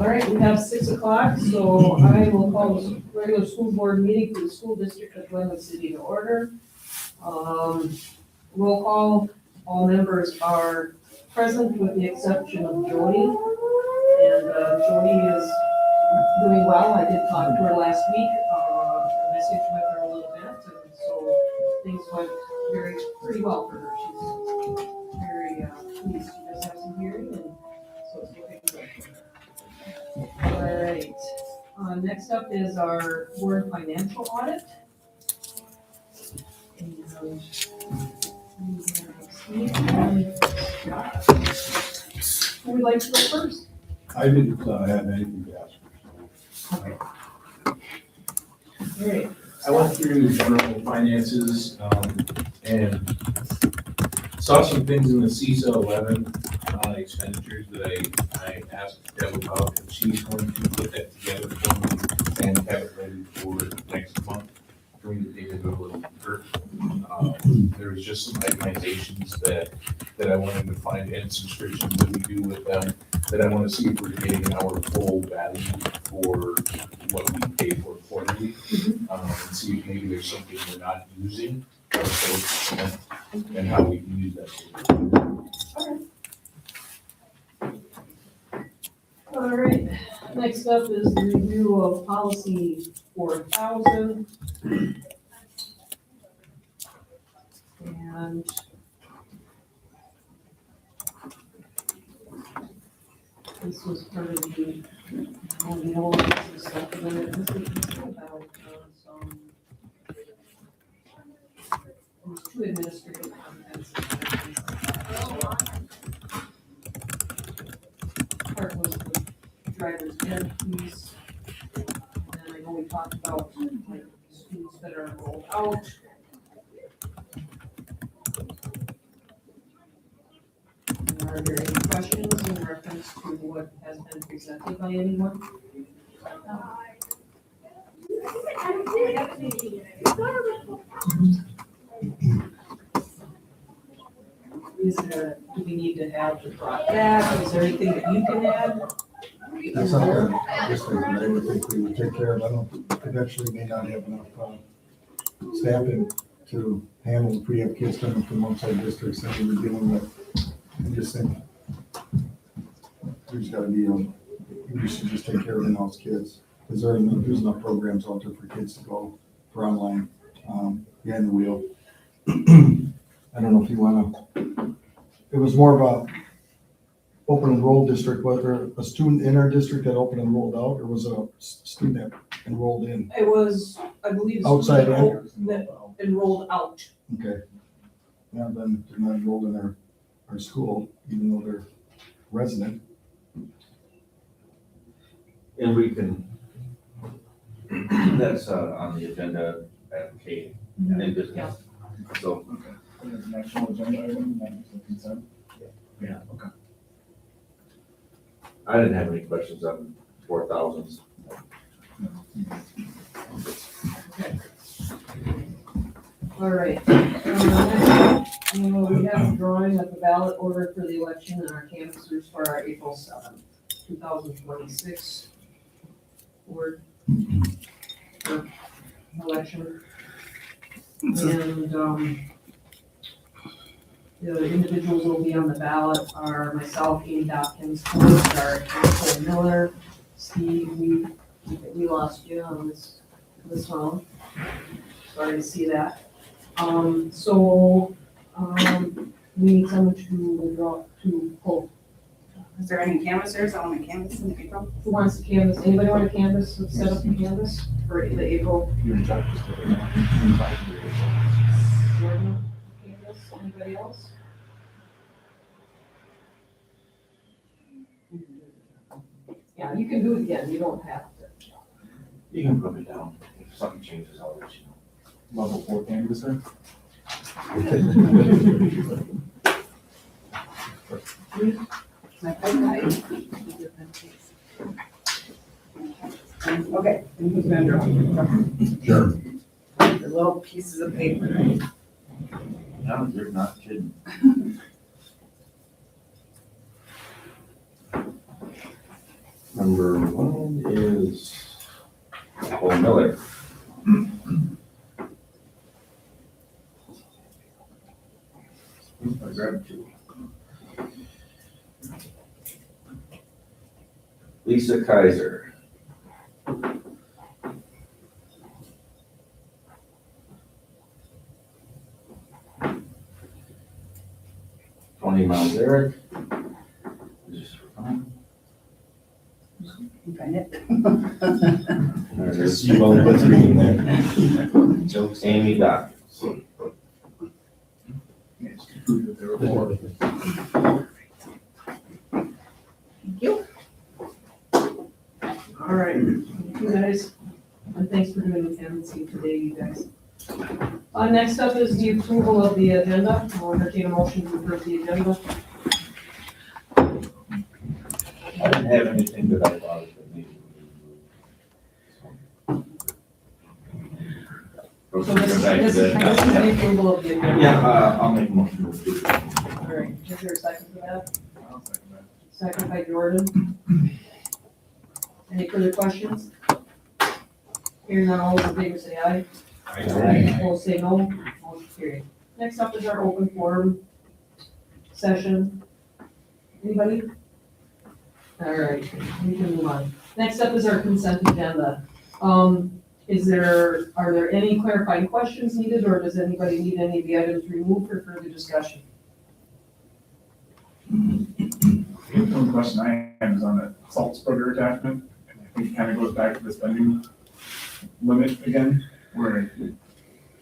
All right, we have 6 o'clock, so I will call the regular school board meeting for the school district of Glenwood City to order. Roll call, all members are present with the exception of Jody. And Jody is doing well. I did talk to her last week, I messaged with her a little bit, and so things went pretty well for her. She's very pleased. She does have some hearing, and so it's looking good for her. All right, next up is our board financial audit. And we have Steve and Scott. Who would like to go first? I didn't have anything to ask. Okay. All right. I went through general finances, and saw some things in the CISA 11 expenditures that I asked Deb about, and she's going to put that together for me and have it ready for next month. During the day to go a little deeper. There was just some itemizations that I wanted to find, and subscriptions that we do with them, that I want to see if we're getting our full value for what we pay for quarterly. And see if maybe there's something we're not using, or so, and how we can use that. All right, next up is the review of policy 4000. And this was part of the whole stuff, and then this is about some, there's 2 administrative comments. Part was the driver's ed piece, and then I know we talked about like students that are enrolled out. Are there any questions in reference to what has been presented by anyone? Do we need to have it brought back? Is there anything that you can add? That's something district that I would think we would take care of. I don't, eventually may not have enough staffing to handle if we have kids coming from outside districts that we're dealing with. I just think there's gotta be, we should just take care of in-house kids. Because there's enough programs out there for kids to go for online, behind the wheel. I don't know if you wanna, it was more of a open enrolled district, whether a student in our district that open enrolled out, or was it a student that enrolled in? It was, I believe, Outside that enrolled out. Okay. Yeah, then they're not enrolled in our school, even though they're resident. And we can, that's on the agenda at K, in business. So, National agenda item, not just a consent? Yeah. Okay. I didn't have any questions on 4,000s. All right. We have a drawing of the ballot order for the election and our canvassers for our April 7th, 2026 board election. And the individuals will be on the ballot are myself, Amy Dopkins, Nicole Miller, Steve, we lost you on this one. Sorry to see that. We need someone to pull. Is there any canvassers that want to canvass in April? Who wants to canvass? Anybody want to canvass, set up the canvas for the April? You're in charge. Canvas? Anybody else? Yeah, you can do it again, you don't have to. You can put it down. If something changes, I'll let you know. Level 4 canvasser? My pipeline. Okay, and who's gonna draw? Sure. The little pieces of paper, right? No, you're not kidding. Number one is Cole Miller. I grabbed two. Lisa Kaiser. Tony Malzeric. Just for fun. You find it? There it is. You only put three in there. Jokes. Amy Doc. Yeah, just to prove that there were four. Thank you. All right, thank you guys, and thanks for doing the canvassing today, you guys. Next up is the approval of the agenda. I'll entertain a motion to approve the agenda. I didn't have anything that I thought that needed to be moved. So this is the approval of the agenda. Yeah, I'll make a motion to approve. All right, is there a second for that? I'll second that. Second by Jordan. Any further questions? Hearing none, all those in favor say aye. Opposed say no. Motion carried. Next up is our open forum session. Anybody? All right, we can move on. Next up is our consent agenda. Are there any clarifying questions needed, or does anybody need any of the items removed for further discussion? The only question I have is on the salt spreader attachment, and I think it kind of goes back to the spending limit again, where is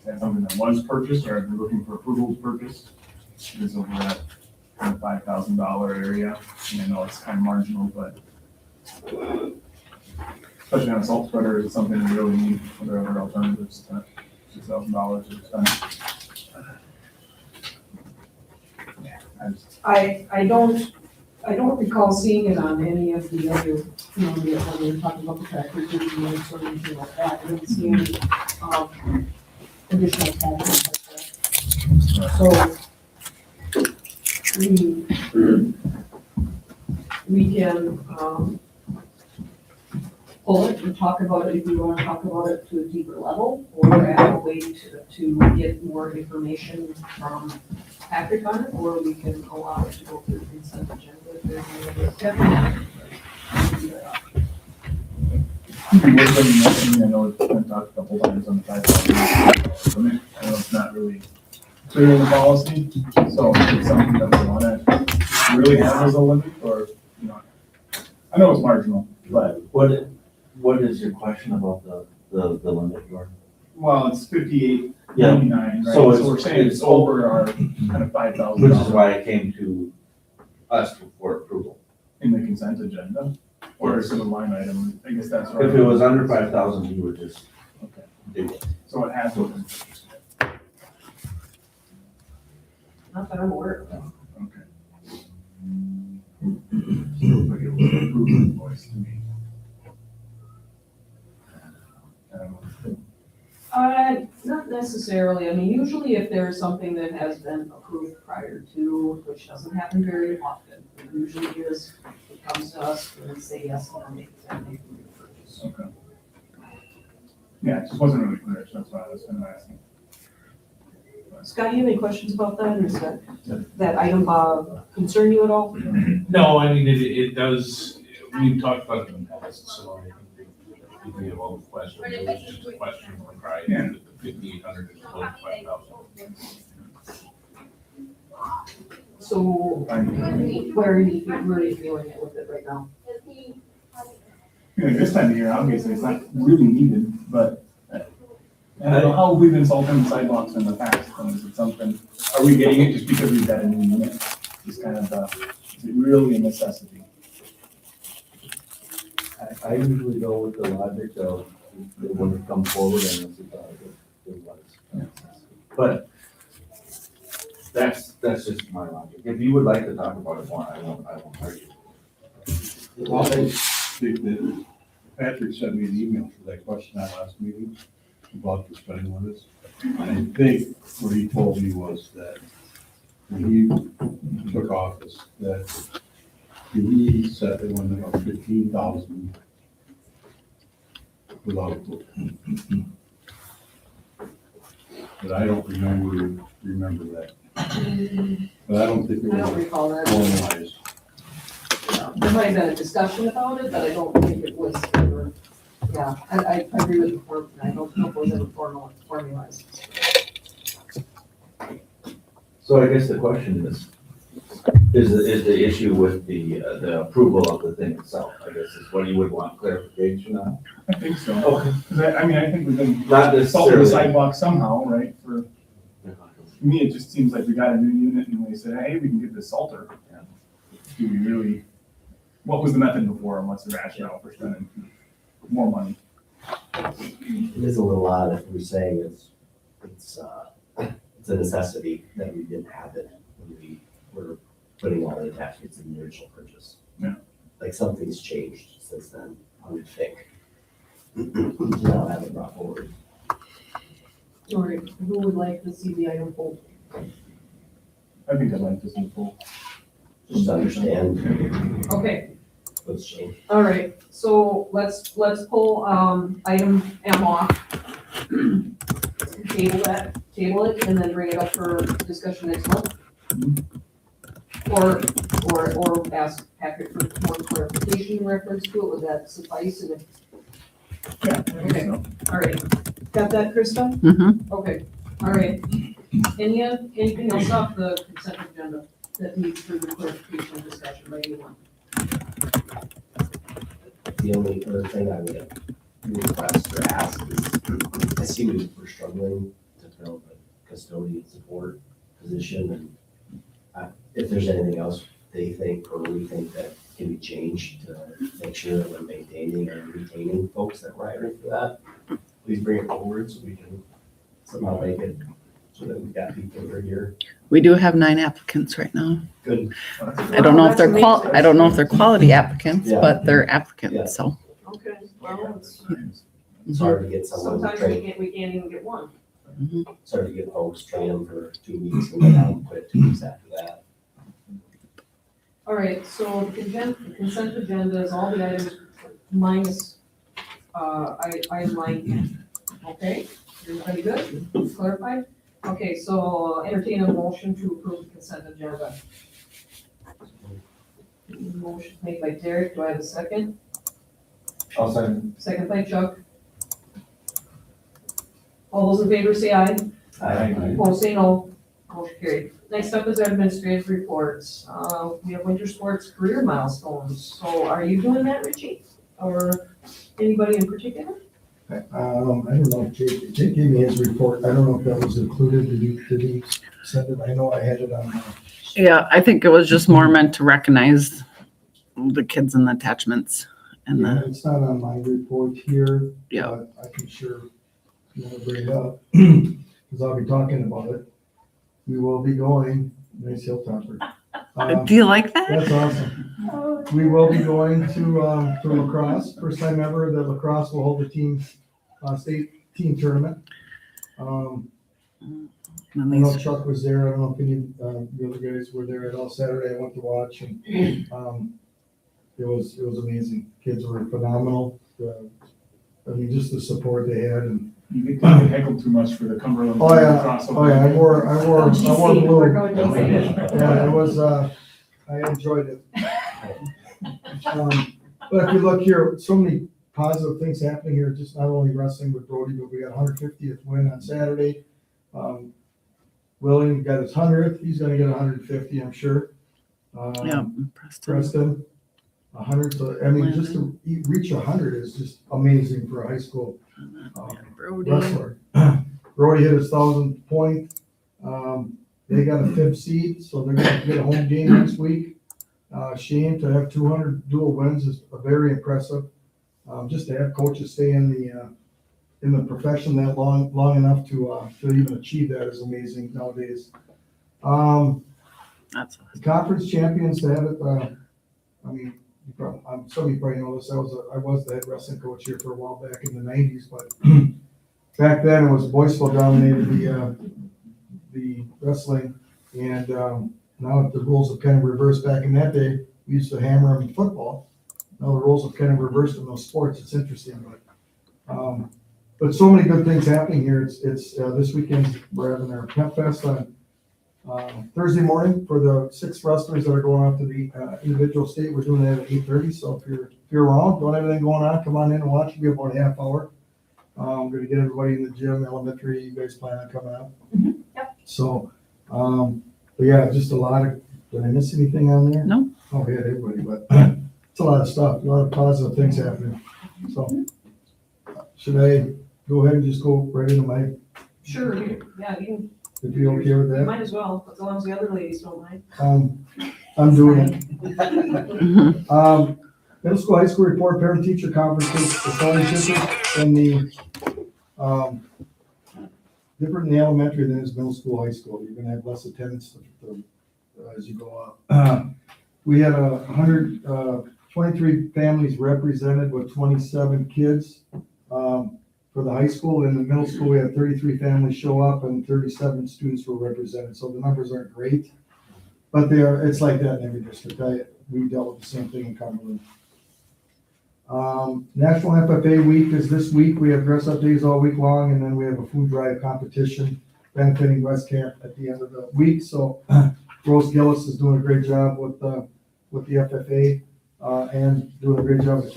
that something that was purchased, or are we looking for approval to purchase? It is over that kind of $5,000 area, and I know it's kind of marginal, but especially on a salt spreader, it's something we really need, for there are other alternatives to $6,000 to spend. Yeah, I don't recall seeing it on any of the other, when we were talking about the tractors or anything like that. I didn't see any, additional attachments like that. So, we can, pull it and talk about it if you want to talk about it to a deeper level, or have a way to get more information from Patrick on it, or we can allow it to go through the consent agenda. If there's any other step. I know it's been talked a couple times on the $5,000 limit. I know it's not really clear in the policy, so it's something that we want to really have as a limit, or, you know, I know it's marginal, but, What is your question about the limit, Jordan? well, it's $58.99, Yeah, right? so So it's- we're saying it's over our kind of $5,000. which is why it came to us for approval. In the consent agenda, or is it a line item? I guess that's right. If it was under 5,000, you would just Okay, do it. so it has to have been purchased. Not that I'm aware of. Okay. Seems like it was an approved invoice to me. I don't know. Not necessarily. I mean, usually if there's something that has been approved prior to, which doesn't happen very often, it usually is, it comes to us and we say yes, and make the purchase. Okay. Yeah, it just wasn't really clear, so that's why I was kind of asking. Scott, you have any questions about that, or is that item concern you at all? No, I mean, it does, we've talked about it in the past, so I think we have all the questions. It was just a question from Brian, Yeah. the 5,800 is close to 5,000. So, where are you feeling it with it right now? Yeah, this time of year, obviously, it's not really needed, but I don't know how we've been salting sidewalks in the past, and is it something, are we getting it just because we've got a new unit? Just kind of, is it really a necessity? I usually go with the logic of it wouldn't come forward unless it thought it was. But that's just my logic. If you would like to talk about it more, I won't argue. Well, I think that Patrick sent me an email for that question at last meeting about the spending limits. And I think what he told me was that when he took office, that we set the one of 15,000 without a book. But I don't remember that. But I don't think it I don't was recall that. formalized. There might have been a discussion about it, but I don't think it was ever, yeah, I agree with the form, I don't know if it was ever formalized. So I guess the question is the issue with the approval of the thing itself, I guess is what you would want clarification on? I think so. Okay. 'Cause I mean, I think we can Not salt the necessarily. sidewalk somehow, right? For me, it just seems like we got a new unit and we said, hey, we can get this salter. Yeah. Do we really, what was the method before and what's the rationale for spending more money? It is a little odd if we're saying it's a necessity that we didn't have it when we were putting all the attachments in the original purchase. Yeah. Like something's changed since then, I would think. Now have it brought forward. All right, who would like to see the item pulled? I think I'd like to see full. Just to understand Okay, what's changed. all right, so let's pull, item M off. Table it, and then bring it up for discussion next month. Or ask Patrick for more clarification in reference to it, would that suffice? And if, Yeah, I think Okay. so. all right, got that, Krista? Mm-hmm. Okay, all right. Anything else off the consent agenda that needs further clarification and discussion by anyone? The only other thing I would request or ask is, I see we're struggling to fill the custodian support position, and if there's anything else they think or we think that can be changed to make sure that we're maintaining and retaining folks that we're hiring for that, please bring it forward so we can somehow make it so that we've got people who are here. We do have 9 applicants right now. Good. I don't know if they're I don't know if they're quality applicants, Yeah. but they're Yeah. applicants, so. Okay, well, It's hard to get someone sometimes trained. we can't even get one. It's hard to get folks train them for 2 weeks and then have them quit 2 weeks after that. All right, so the consent agenda is all the items minus, item 9. Okay, everybody good? Clarified? Okay, so entertain a motion to approve the consent agenda. Motion made by Derek, do I have a second? I'll second. Second by Chuck. All those in favor say aye. Opposed say no. Motion carried. Next up is our administrative reports. We have winter sports career milestones. So are you doing that, Richie? Or anybody in particular? I don't know, Jake gave me his report, I don't know if that was included, did he send it? I know I had it on, Yeah, I think it was just more meant to recognize the kids and the attachments and yeah, the, it's not on my report here. Yeah. But I can sure, bring it up, because I'll be talking about it. We will be going, nice hill topper. do you like that? That's awesome. We will be going to lacrosse, first time ever that lacrosse will hold a state team tournament. I And know these- Chuck was there, I don't know if any of the other guys were there at all Saturday, I went to watch and, it was amazing. Kids were phenomenal. I mean, just the support they had and, You get heckled too much for the Cumberland. oh yeah, crossover. I wore Oh, GC, blue. we're going GC. Yeah, it was, I enjoyed it. But if you look here, so many positive things happening here, just not only wrestling with Brody, but we got 150th win on Saturday. William got his 100th, he's gonna get 150, I'm sure. Yeah, Preston. Preston, 100, so, I mean, just to reach 100 is just amazing for a high school Brody. wrestler. Brody hit his 1,000th point. They got a 5th seed, so they're gonna get a home game next week. Shane, to have 200 dual wins is very impressive. Just to have coaches stay in the profession that long enough to even achieve that is amazing nowadays. That's The conference champions to have it, I mean, some of you probably know this, I was the head wrestling coach here for a while back in the 90s, but back then it was Boyceville dominated the wrestling, and now the rules have kind of reversed. Back in that day, we used to hammer them in football. Now the roles have kind of reversed in those sports. It's interesting, but so many good things happening here. It's this weekend, we're having our Pep Fest on Thursday morning for the 6 wrestlers that are going out to the individual state. We're doing that at 8:30. So if you're around, don't have anything going on, come on in and watch. It'll be about a half hour. I'm gonna get everybody in the gym, elementary. You guys plan on coming out? Yep. So, but yeah, just a lot of. Did I miss anything on there? No. Oh, yeah, everybody, but it's a lot of stuff, a lot of positive things happening. So, should I go ahead and just go right into my, Sure, yeah, you if you okay with you that? might as well, as long as the other ladies don't mind. I'm doing it. Middle school, high school report, parent teacher conferences, the phone tickets, and the, different in the elementary than is middle school, high school. You're gonna have less attendance as you go up. We had 123 families represented with 27 kids, for the high school. In the middle school, we had 33 families show up and 37 students were represented. So the numbers aren't great, but it's like that in every district. We dealt with the same thing in Cumberland. National FFA Week is this week. We have dress up days all week long, and then we have a food drive competition benefiting West Camp at the end of the week. So Rose Gillis is doing a great job with the FFA, and doing a great job with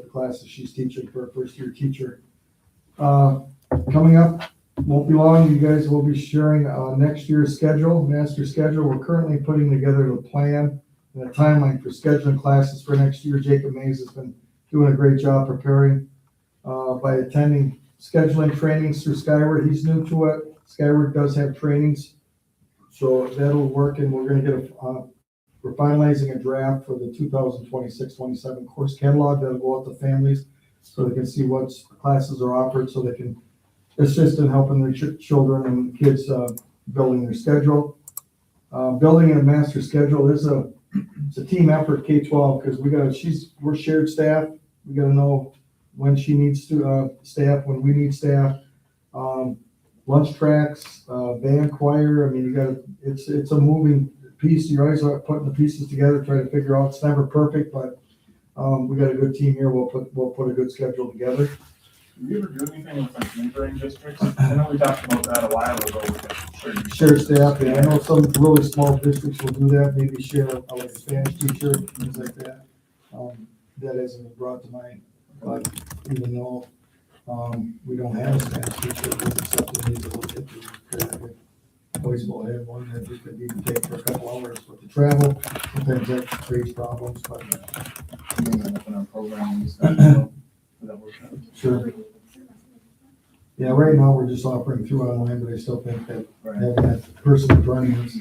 the classes she's teaching for a first-year teacher. Coming up, won't be long, you guys will be sharing next year's schedule, master schedule. We're currently putting together the plan and a timeline for scheduling classes for next year. Jacob Mays has been doing a great job preparing by attending scheduling trainings through Skyward. He's new to it. Skyward does have trainings, so that'll work, and we're gonna get we're finalizing a draft for the 2026-27 course catalog that'll go out to families so they can see what classes are offered, so they can assist in helping their children and kids building their schedule. Building a master schedule is it's a team effort, K-12, because we're shared staff. We gotta know when she needs to staff, when we need staff. Lunch tracks, band, choir. I mean, it's a moving piece. You're always putting the pieces together, trying to figure out. It's never perfect, but we got a good team here. We'll put a good schedule together. Do we ever do anything with like neighboring districts? I know we talked about that a while ago with the Share staff, and I know some really small districts will do that, maybe share like a Spanish teacher, things like that. That hasn't been brought to mind, but even though, we don't have a Spanish teacher, it's something we need to look into. Always will have one that we could even take for a couple hours, but the travel, sometimes that creates problems, but Maybe up in our program and stuff, so that works out. sure. Yeah, right now, we're just offering through online, but I still think that having that person running is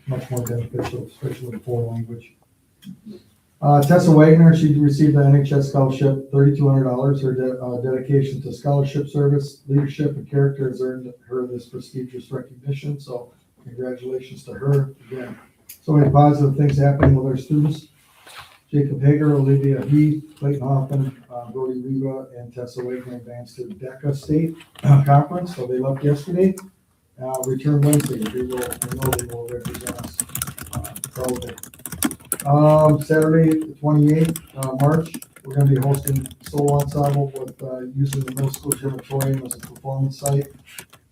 much more beneficial, especially with a foreign language. Tessa Wagner, she received the NHS scholarship, $3,200. Her dedication to scholarship service, leadership, and character has earned her this prestigious recognition. So congratulations to her. Again, so many positive things happening with our students. Jacob Hager, Olivia Heath, Clayton Hoffman, Brody Riva, and Tessa Wagner advanced to the DECA State Conference. So they left yesterday. Return Wednesday. I know they will represent us probably. Saturday, the 28th, March, we're gonna be hosting solo ensemble with, using the middle school gymnatorium as a performance site.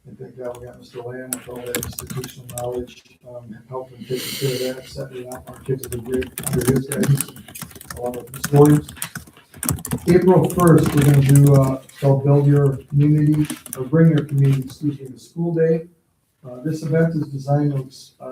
I think, we got Mr. Lamb with all that institutional knowledge, helping take care of that, setting it up. Our kids have been great under his guidance, along with Ms. Williams. April 1st, we're gonna do, called Build Your Community, or Bring Your Community, to School Day. This event is designed to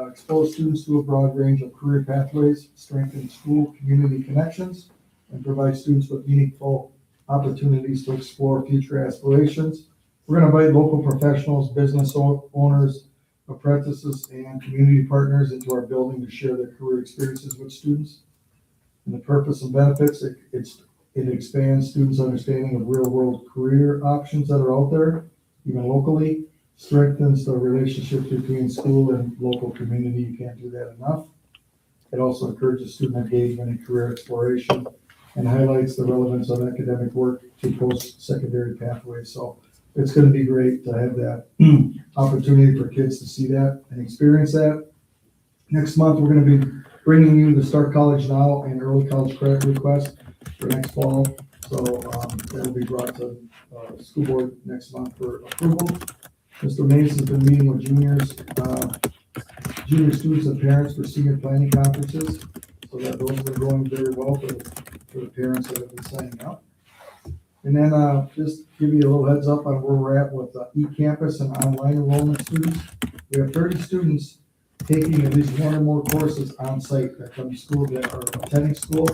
expose students to a broad range of career pathways, strengthen school community connections, and provide students with meaningful opportunities to explore future aspirations. We're going to invite local professionals, business owners, apprentices, and community partners into our building to share their career experiences with students. And the purpose and benefits, it expands students' understanding of real-world career options that are out there, even locally. Strengthens the relationship between school and local community. You can't do that enough. It also encourages student engagement and career exploration, and highlights the relevance of academic work to post-secondary pathways. So it's going to be great to have that opportunity for kids to see that and experience that. Next month, we're going to be bringing you the Start College Now and Early College Credit request for next fall. So, that'll be brought to, school board next month for approval. Mr. Mason's been meeting with junior students and parents for senior planning conferences. So that those have been going very well for the parents that have been signing up. And then, just give you a little heads up on where we're at with eCampus and online enrollment students. We have 30 students taking at least one or more courses on site that come to school, that are attending school,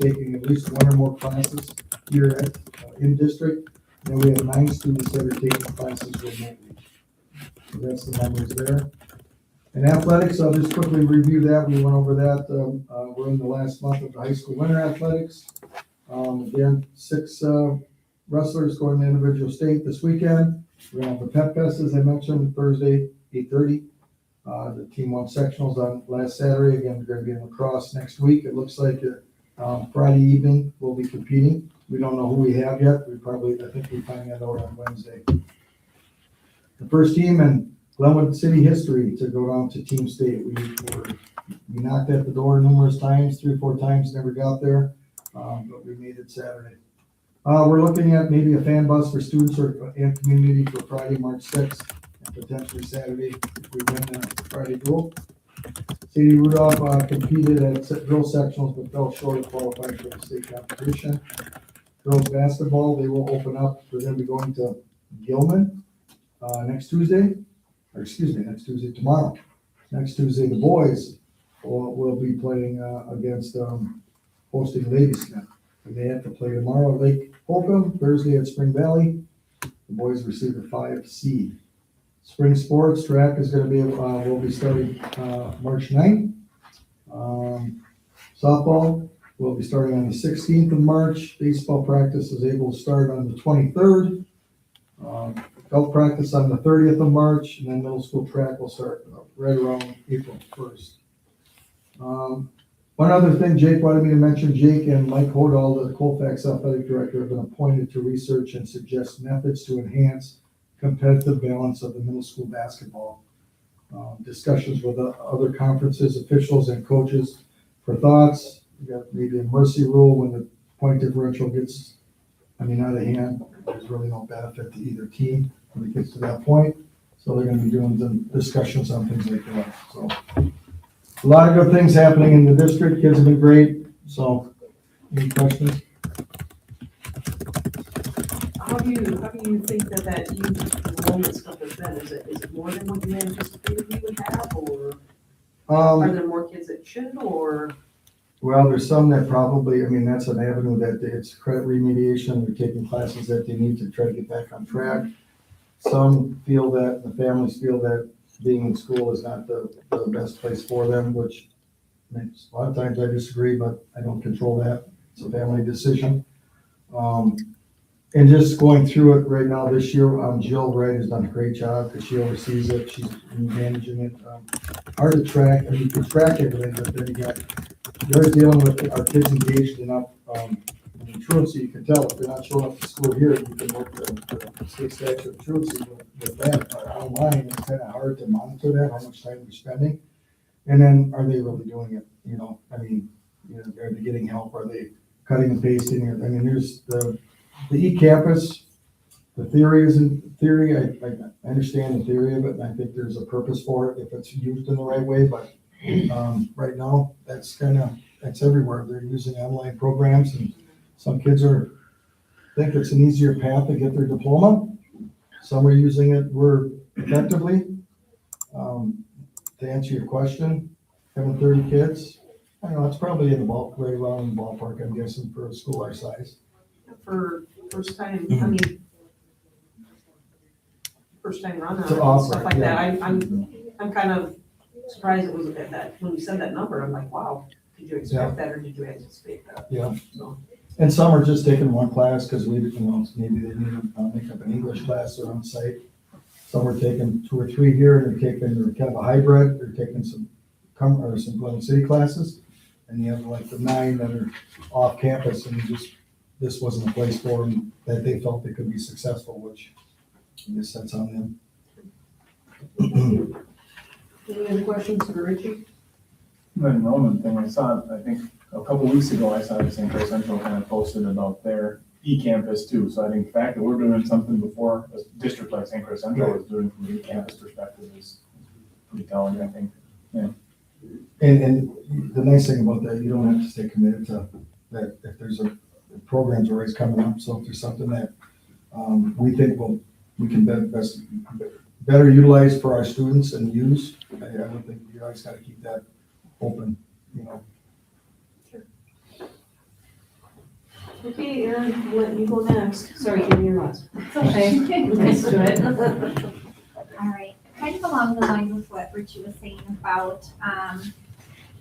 taking at least one or more classes here at, in district. And we have 9 students that are taking classes remotely. So that's the numbers there. And athletics, I'll just quickly review that. We went over that. We're in the last month of the high school winter athletics. Again, 6 wrestlers going to individual state this weekend. We're gonna have the Pep Fest, as I mentioned, Thursday, 8:30. The team won sectionals on last Saturday. Again, we're gonna be in lacrosse next week. It looks like Friday evening we'll be competing. We don't know who we have yet. I think we find that out on Wednesday. The first team in Glenwood City history to go down to team state. We knocked at the door numerous times, 3 or 4 times, never got there, but we made it Saturday. We're looking at maybe a fan bus for students and community for Friday, March 6th, and potentially Saturday if we win the Friday duel. Sadie Rudolph competed at girls sectionals but fell short of qualifying for the state competition. Girls basketball, they will open up. We're going to be going to Gilman next Tuesday, tomorrow. Next Tuesday, the boys will be playing against hosting Ladysmith. And they have to play tomorrow at Lake Holcomb, Thursday at Spring Valley. The boys receive a 5 seed. Spring sports, track is going to be, will be starting March 9th. Softball will be starting on the 16th of March. Baseball practice is able to start on the 23rd. Golf practice on the 30th of March, and then middle school track will start right around April 1st. One other thing Jake wanted me to mention, Jake and Mike Hodal, the Colfax athletic director, have been appointed to research and suggest methods to enhance competitive balance of the middle school basketball. Discussions with other conferences, officials, and coaches for thoughts. We got maybe a mercy rule when the point differential gets, out of hand. There's really no benefit to either team when it gets to that point. So they're going to be doing some discussions on things like that. So a lot of good things happening in the district. Kids have been great. So any questions? How do you think that youth enrollment stuff has been? Is it more than what you anticipated we would have, or are there more kids that should, or? Well, there's some that probably, that's an avenue that it's credit remediation. They're taking classes that they need to try to get back on track. Some feel that, the families feel that being in school is not the best place for them, which makes, a lot of times I disagree, but I don't control that. It's a family decision. And just going through it right now this year, Jill Wright has done a great job because she oversees it. She's managing it. Hard to track. You can track everything, but then they're dealing with our kids engaged enough. Truancy, you can tell if they're not showing up to school here, you can work the state statute of truancy with that. But online, it's kind of hard to monitor that, how much time they're spending. And then, are they really doing it? Are they getting help? Are they cutting and pasting? There's the eCampus. The theory isn't theory. I understand the theory of it, and I think there's a purpose for it if it's used in the right way. But right now, that's everywhere. They're using online programs, and some kids think it's an easier path to get their diploma. Some are using it effectively. To answer your question, having 30 kids, I don't know, it's probably in the right around the ballpark, I'm guessing, for a school our size. For first time, first time run To and offer, stuff like yeah. that. I'm kind of surprised it was at that, when you said that number, I'm like, wow, did you expect that or did you anticipate that? Yeah. So, And some are just taking one class because maybe they need to make up an English class or on site. Some are taking 2 or 3 here, and they're kind of a hybrid. They're taking some Glen City classes, and you have like the 9 that are off campus, and this wasn't a place for them that they felt they could be successful, which I guess that's on them. any other questions for Richie? The enrollment thing, I saw, I think, a couple weeks ago, I saw the St. Clair Central kind of posted about their e-campus too. So I think the fact that we're doing something before a district like St. Clair Central is doing from an e-campus perspective is pretty telling, I think. And the nice thing about that, you don't have to stay committed to that. If there's a program's always coming up, so if there's something that we think we can better utilize for our students and use, I don't think you always got to keep that open, you know. Okay, Erin, I'll let you go next. Sorry, give me your last. It's okay. Let's do it. All right, kind of along the lines with what Richie was saying about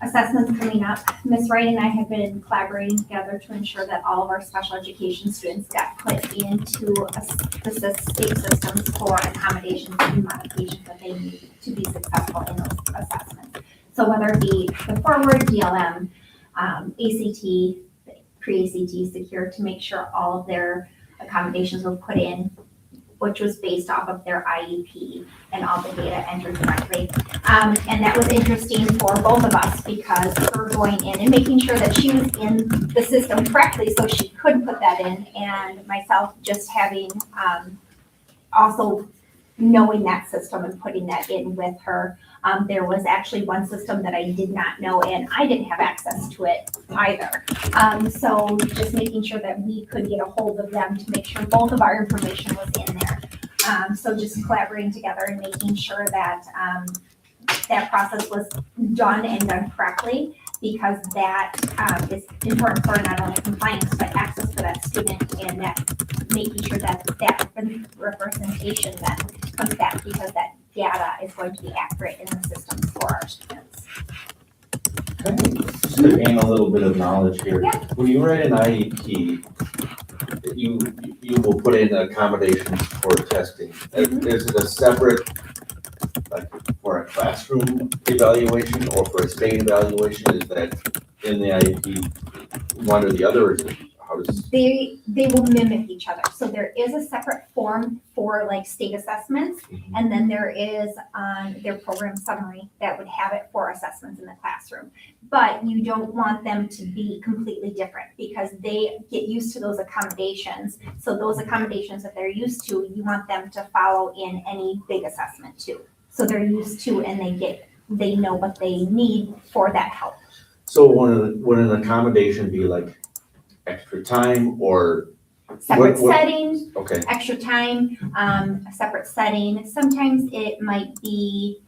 assessments coming up. Ms. Wright and I have been collaborating together to ensure that all of our special education students got put into the state systems for accommodations and modifications that they need to be successful in those assessments. So whether it be the forward, DLM, ACT, pre-ACT, secure, to make sure all of their accommodations were put in, which was based off of their IEP and all the data entered correctly. And that was interesting for both of us because her going in and making sure that she was in the system correctly so she could put that in, and myself just having also knowing that system and putting that in with her. There was actually one system that I did not know, and I didn't have access to it either. So just making sure that we could get a hold of them to make sure both of our information was in there. So just collaborating together and making sure that that process was done and done correctly, because that is important for not only compliance, but access for that student, and that making sure that that representation then comes back, because that data is going to be accurate in the systems for our students. Just to gain a little bit of knowledge here. Yeah. When you write an IEP, you will put in accommodations for testing. Is it a separate, like, for a classroom evaluation or for a state evaluation? Is that in the IEP, one or the other, or is it, how does? They will mimic each other. So there is a separate form for like state assessments, and then there is their program summary that would have it for assessments in the classroom. But you don't want them to be completely different because they get used to those accommodations. So those accommodations that they're used to, you want them to follow in any big assessment too. So they're used to, and they know what they need for that help. So would an accommodation be like extra time or? Separate what- settings, Okay, extra time, a separate setting. Sometimes it might be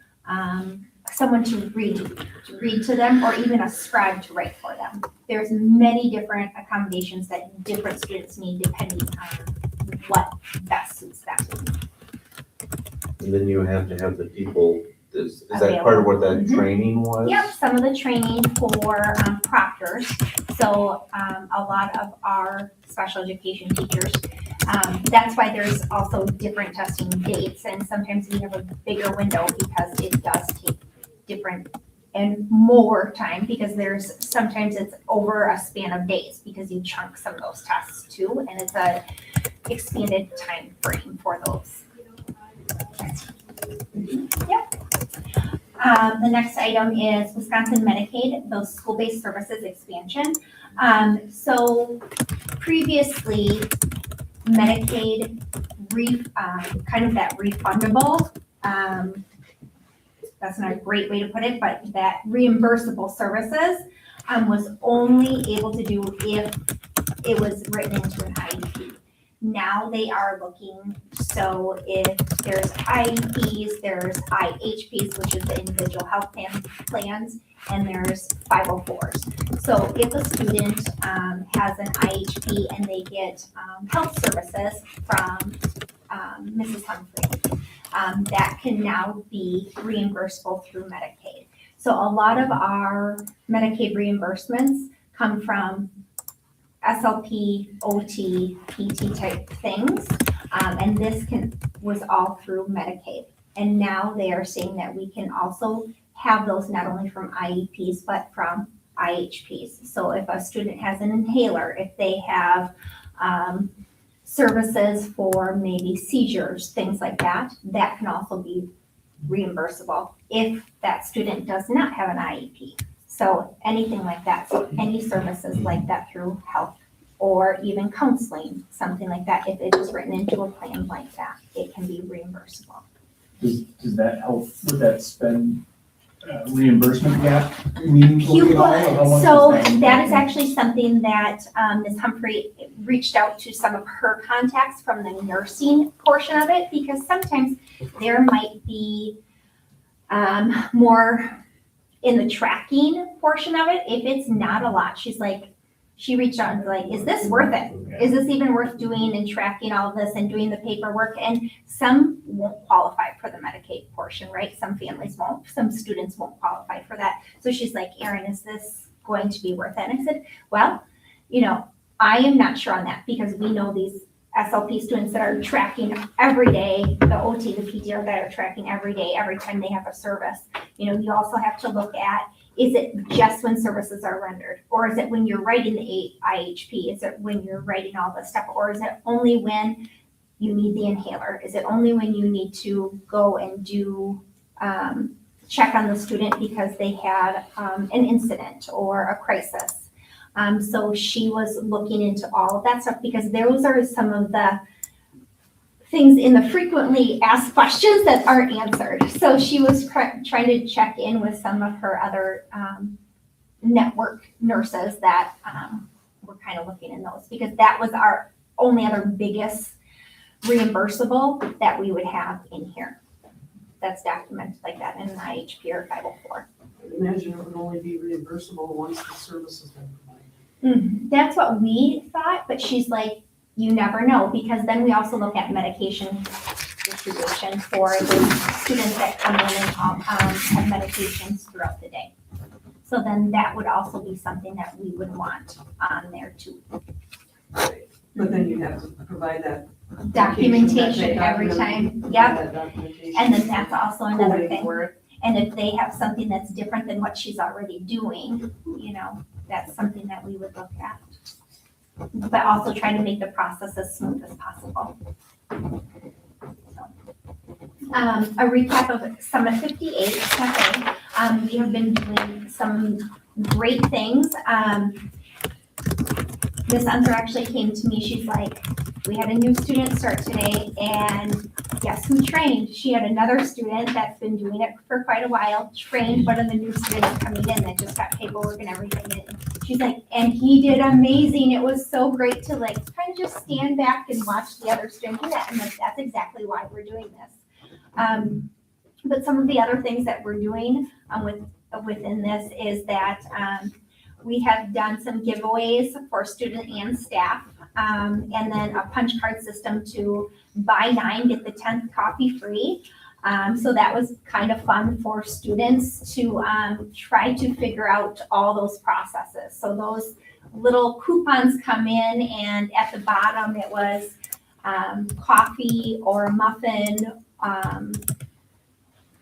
someone to read to them, or even a scribe to write for them. There's many different accommodations that different students need depending on what best suits them. and then you have to have the people, is that part of what that Mhm. training was? Yep, some of the training for proctors. So a lot of our special education teachers, that's why there's also different testing dates, and sometimes we have a bigger window because it does take different and more time, because sometimes it's over a span of days because you chunk some of those tests too, and it's a expanded time frame for those. Yep. The next item is Wisconsin Medicaid, those school-based services expansion. So previously, Medicaid, kind of that refundable, that's not a great way to put it, but that reimbursable services was only able to do if it was written into an IEP. Now they are looking, so if there's IEPs, there's IHPs, which is the individual health plans, and there's 504s. So if a student has an IHP and they get health services from Mrs. Humphrey, that can now be reimbursable through Medicaid. So a lot of our Medicaid reimbursements come from SLP, OT, PT type things, and this was all through Medicaid. And now they are saying that we can also have those not only from IEPs, but from IHPs. So if a student has an inhaler, if they have services for maybe seizures, things like that, that can also be reimbursable if that student does not have an IEP. So anything like that, so any services like that through health or even counseling, something like that, if it is written into a plan like that, it can be reimbursable. Does that help with that spend reimbursement gap meaningfully at all? Or how much So does that is actually something that Ms. Humphrey reached out to some of her contacts from the nursing portion of it, because sometimes there might be more in the tracking portion of it. If it's not a lot, she reached out and was like, is this worth it? Is this even worth doing and tracking all of this and doing the paperwork? And some won't qualify for the Medicaid portion, right? Some families won't, some students won't qualify for that. So she's like, Erin, is this going to be worth it? And I said, well, I am not sure on that, because we know these SLP students that are tracking every day, the OT, the PTR that are tracking every day, every time they have a service. You also have to look at, is it just when services are rendered? Or is it when you're writing the IHP? Is it when you're writing all this stuff? Or is it only when you need the inhaler? Is it only when you need to go and do, check on the student because they had an incident or a crisis? So she was looking into all of that stuff, because those are some of the things in the frequently asked questions that aren't answered. So she was trying to check in with some of her other network nurses that were kind of looking in those, because that was our only other biggest reimbursable that we would have in here. That's documented like that in an IHP or 504. I imagine it would only be reimbursable once the service has been provided. That's what we thought, but she's like, you never know, because then we also look at medication distribution for the students that come in and have medications throughout the day. So then that would also be something that we would want on there too. But then you have to provide that Documentation every time, yep. That documentation. And then that's also another Coding thing. for it. And if they have something that's different than what she's already doing, that's something that we would look at. But also try to make the process as smooth as possible. A recap of Summit 58 Cafe. We have been doing some great things. Ms. Unser actually came to me, she's like, we had a new student start today, and guess who trained? She had another student that's been doing it for quite a while, trained one of the new students coming in that just got paperwork and everything in. She's like, and he did amazing. It was so great to kind of just stand back and watch the other student do that. And that's exactly why we're doing this. But some of the other things that we're doing within this is that we have done some giveaways for student and staff, and then a punch card system to buy 9, get the 10th coffee free. So that was kind of fun for students to try to figure out all those processes. So those little coupons come in, and at the bottom it was coffee or a muffin,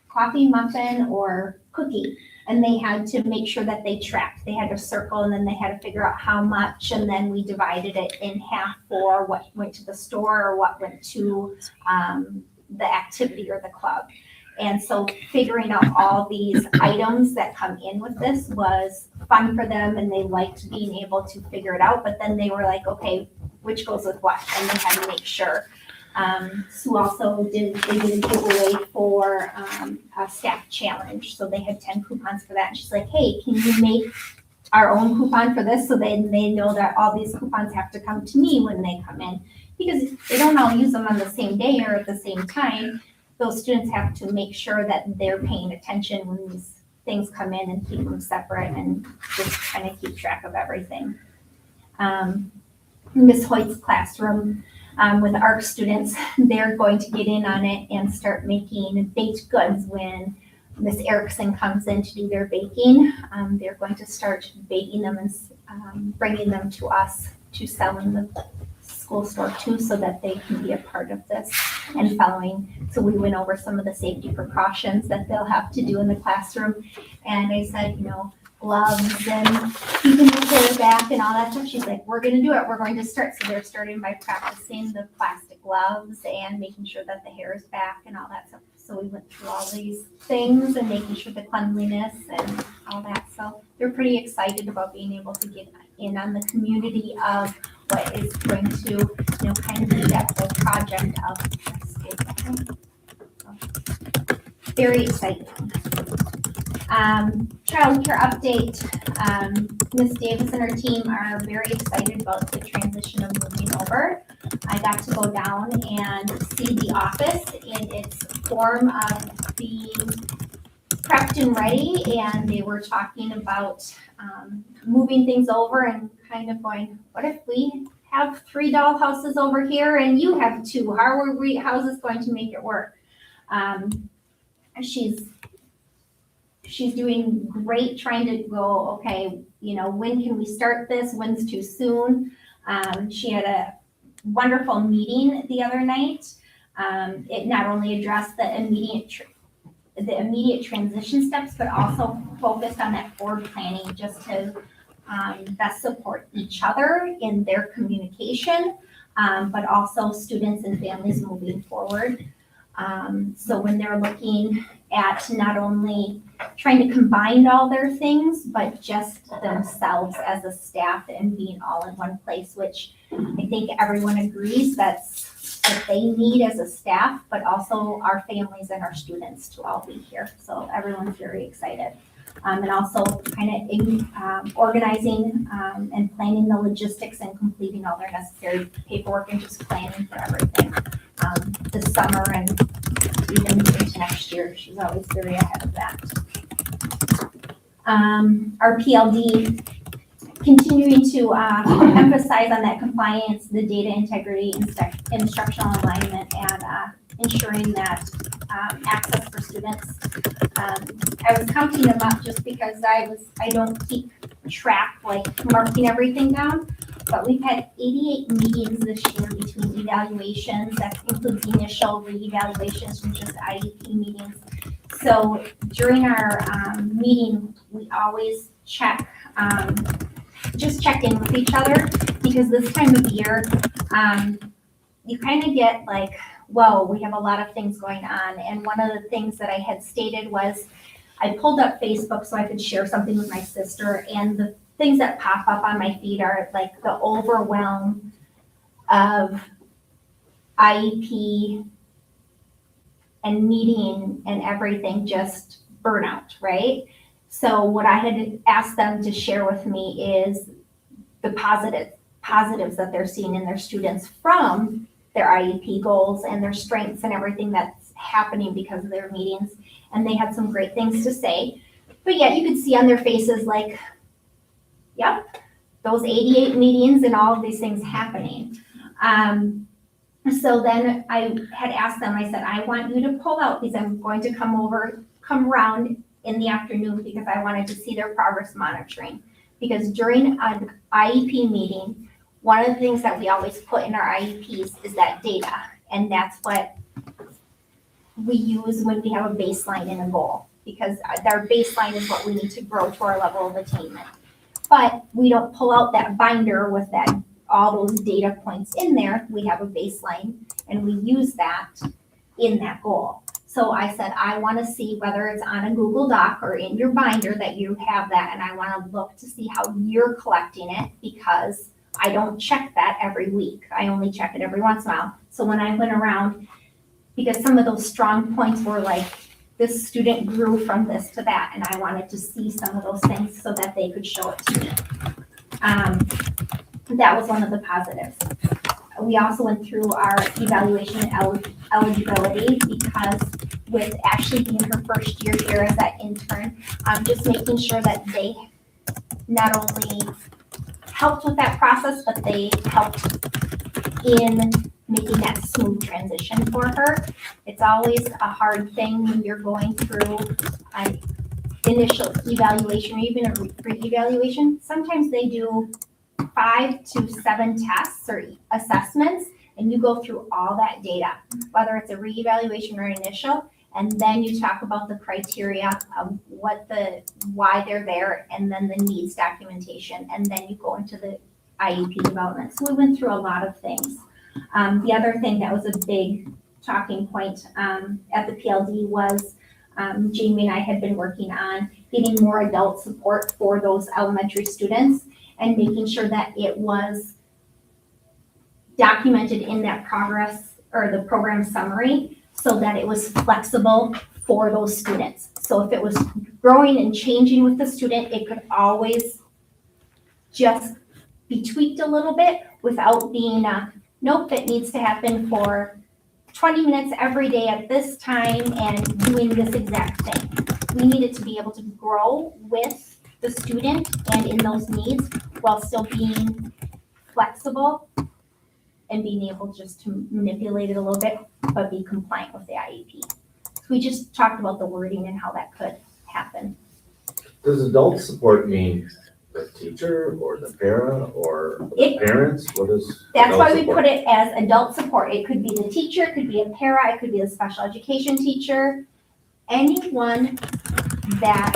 coffee, muffin, or cookie. And they had to make sure that they tracked. They had to circle, and then they had to figure out how much, and then we divided it in half for what went to the store or what went to the activity or the club. And so figuring out all these items that come in with this was fun for them, and they liked being able to figure it out. But then they were like, okay, which goes with what? And they had to make sure. Sue also did a giveaway for a staff challenge. So they had 10 coupons for that. And she's like, hey, can you make our own coupon for this? So then they know that all these coupons have to come to me when they come in, because they don't all use them on the same day or at the same time. Those students have to make sure that they're paying attention when these things come in and keep them separate and just kind of keep track of everything. Ms. Hoyt's classroom, with ARC students, they're going to get in on it and start making baked goods when Ms. Erickson comes in to do their baking. They're going to start baking them and bringing them to us to sell in the school store too, so that they can be a part of this and following. So we went over some of the safety precautions that they'll have to do in the classroom. And I said, gloves and keeping the hair back and all that stuff. She's like, we're going to do it. We're going to start. So they're starting by practicing the plastic gloves and making sure that the hair is back and all that stuff. So we went through all these things and making sure the cleanliness and all that. So they're pretty excited about being able to get in on the community of what is going to, you know, kind of be that whole project of landscape. So, very exciting. Childcare update. Ms. Davis and her team are very excited about the transition of moving over. I got to go down and see the office in its form of being prepped and ready, and they were talking about moving things over and kind of going, what if we have 3 dollhouses over here and you have 2? How is this going to make it work? She's doing great trying to go, okay, you know, when can we start this? When's too soon? She had a wonderful meeting the other night. It not only addressed the immediate transition steps, but also focused on that forward planning just to best support each other in their communication, but also students and families moving forward. So when they're looking at not only trying to combine all their things, but just themselves as a staff and being all in one place, which I think everyone agrees that's what they need as a staff, but also our families and our students to all be here. So everyone's very excited. And also kind of organizing and planning the logistics and completing all their necessary paperwork and just planning for everything this summer and even into next year. She's always very ahead of that. Our PLD continuing to emphasize on that compliance, the data integrity, instructional alignment, and ensuring that access for students. I was counting them up just because I don't keep track, like marking everything down, but we've had 88 meetings this year between evaluations. That includes initial re-evaluations and just IEP meetings. So during our meeting, we always check in with each other, because this time of year, you kind of get like, whoa, we have a lot of things going on. And one of the things that I had stated was I pulled up Facebook so I could share something with my sister, and the things that pop up on my feed are like the overwhelm of IEP and meeting and everything, just burnout, right? So what I had asked them to share with me is the positives that they're seeing in their students from their IEP goals and their strengths and everything that's happening because of their meetings. And they had some great things to say. But yet you could see on their faces like, yep, those 88 meetings and all of these things happening. So then I had asked them, I said, I want you to pull out these. I'm going to come around in the afternoon because I wanted to see their progress monitoring. Because during an IEP meeting, one of the things that we always put in our IEPs is that data. And that's what we use when we have a baseline and a goal, because our baseline is what we need to grow to our level of attainment. But we don't pull out that binder with all those data points in there. We have a baseline and we use that in that goal. So I said, I want to see whether it's on a Google Doc or in your binder that you have that, and I want to look to see how you're collecting it, because I don't check that every week. I only check it every once in a while. So when I went around, because some of those strong points were like, this student grew from this to that, and I wanted to see some of those things so that they could show it to me. That was one of the positives. We also went through our evaluation eligibility, because with Ashley being her first year here as that intern, just making sure that they not only helped with that process, but they helped in making that smooth transition for her. It's always a hard thing when you're going through an initial evaluation or even a re-evaluation. Sometimes they do 5 to 7 tests or assessments, and you go through all that data, whether it's a re-evaluation or initial, and then you talk about the criteria of why they're there, and then the needs documentation, and then you go into the IEP development. So we went through a lot of things. The other thing that was a big talking point at the PLD was Jamie and I had been working on getting more adult support for those elementary students and making sure that it was documented in that progress or the program summary so that it was flexible for those students. So if it was growing and changing with the student, it could always just be tweaked a little bit without being nope, it needs to happen for 20 minutes every day at this time and doing this exact thing. We needed to be able to grow with the student and in those needs while still being flexible and being able just to manipulate it a little bit, but be compliant with the IEP. So we just talked about the wording and how that could happen. Does adult support mean the teacher or the para or the parents? What is? That's why adult we support? put it as adult support. It could be the teacher, it could be a para, it could be a special education teacher, anyone that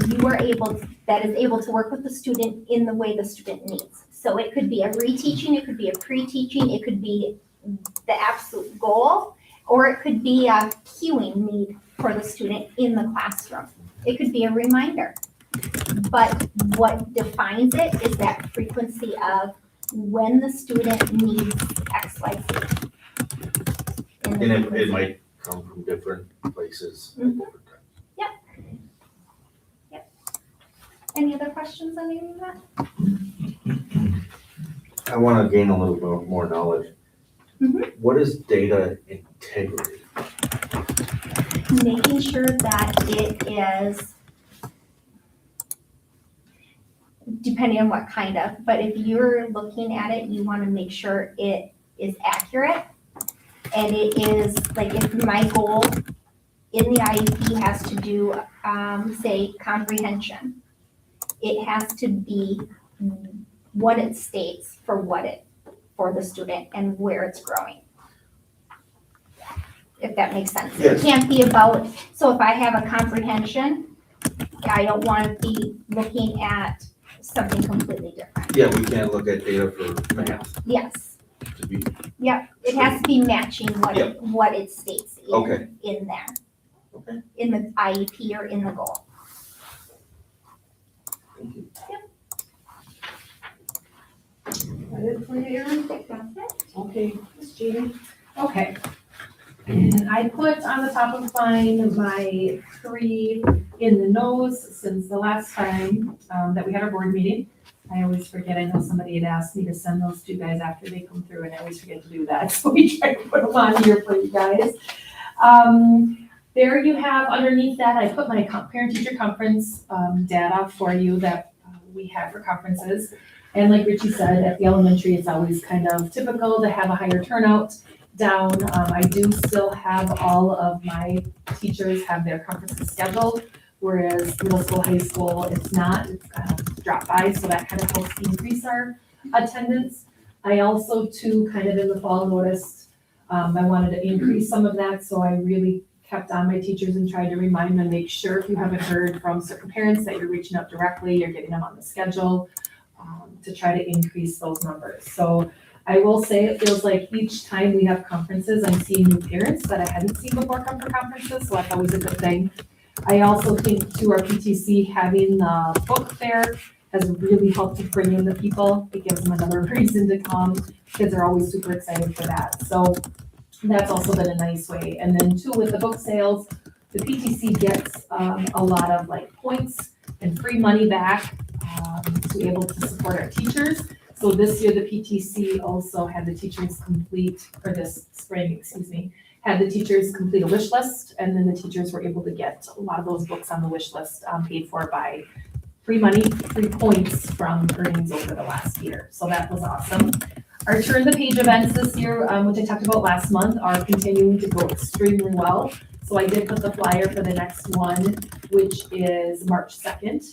you are able, that is able to work with the student in the way the student needs. So it could be a reteaching, it could be a pre-teaching, it could be the absolute goal, or it could be a cueing need for the student in the classroom. It could be a reminder. But what defines it is that frequency of when the student needs X, Y, Z. And it might come from different places. at different times. Any other questions on any of that? I want to gain a little bit more knowledge. Mhm. What is data integrity? Making sure that it is, depending on what kind of, but if you're looking at it, you want to make sure it is accurate. And it is, like, if my goal in the IEP has to do, say, comprehension, it has to be what it states for for the student and where it's growing. If that makes sense. Yes. It can't be about, so if I have a comprehension, I don't want to be looking at something completely different. Yeah, we can't look at data for math Yes, to be, yep, it has to be matching what it states Okay. in there. Okay. In the IEP or in the goal. thank you. That it for you, Erin? That's it. Okay, Ms. Jean. Okay. And I put on the top of mine my 3 in the nose since the last time that we had our board meeting. I always forget, I know somebody had asked me to send those to you guys after they come through and I always forget to do that. So we try to put them on here for you guys. There you have underneath that, I put my parent-teacher conference data for you that we have for conferences. And like Richie said, at the elementary, it's always kind of typical to have a higher turnout down. I do still have all of my teachers have their conferences scheduled, whereas middle school, high school, it's not, it's kind of dropped by, so that kind of helps increase our attendance. I also too, kind of in the fall noticed, I wanted to increase some of that, so I really kept on my teachers and tried to remind them, make sure if you haven't heard from certain parents that you're reaching out directly, you're getting them on the schedule, to try to increase those numbers. So I will say it feels like each time we have conferences, I'm seeing new parents that I hadn't seen before come for conferences, so that's always a good thing. I also think too, our PTC having the book fair has really helped to bring in the people. It gives them another reason to come. Kids are always super excited for that. So that's also been a nice way. And then too, with the book sales, the PTC gets a lot of like points and free money back to be able to support our teachers. So this year, the PTC also had the teachers complete, or this spring, excuse me, had the teachers complete a wish list, and then the teachers were able to get a lot of those books on the wish list paid for by free money, free points from earnings over the last year. So that was awesome. Our Turn the Page events this year, which I talked about last month, are continuing to go extremely well. So I did put the flyer for the next one, which is March 2nd,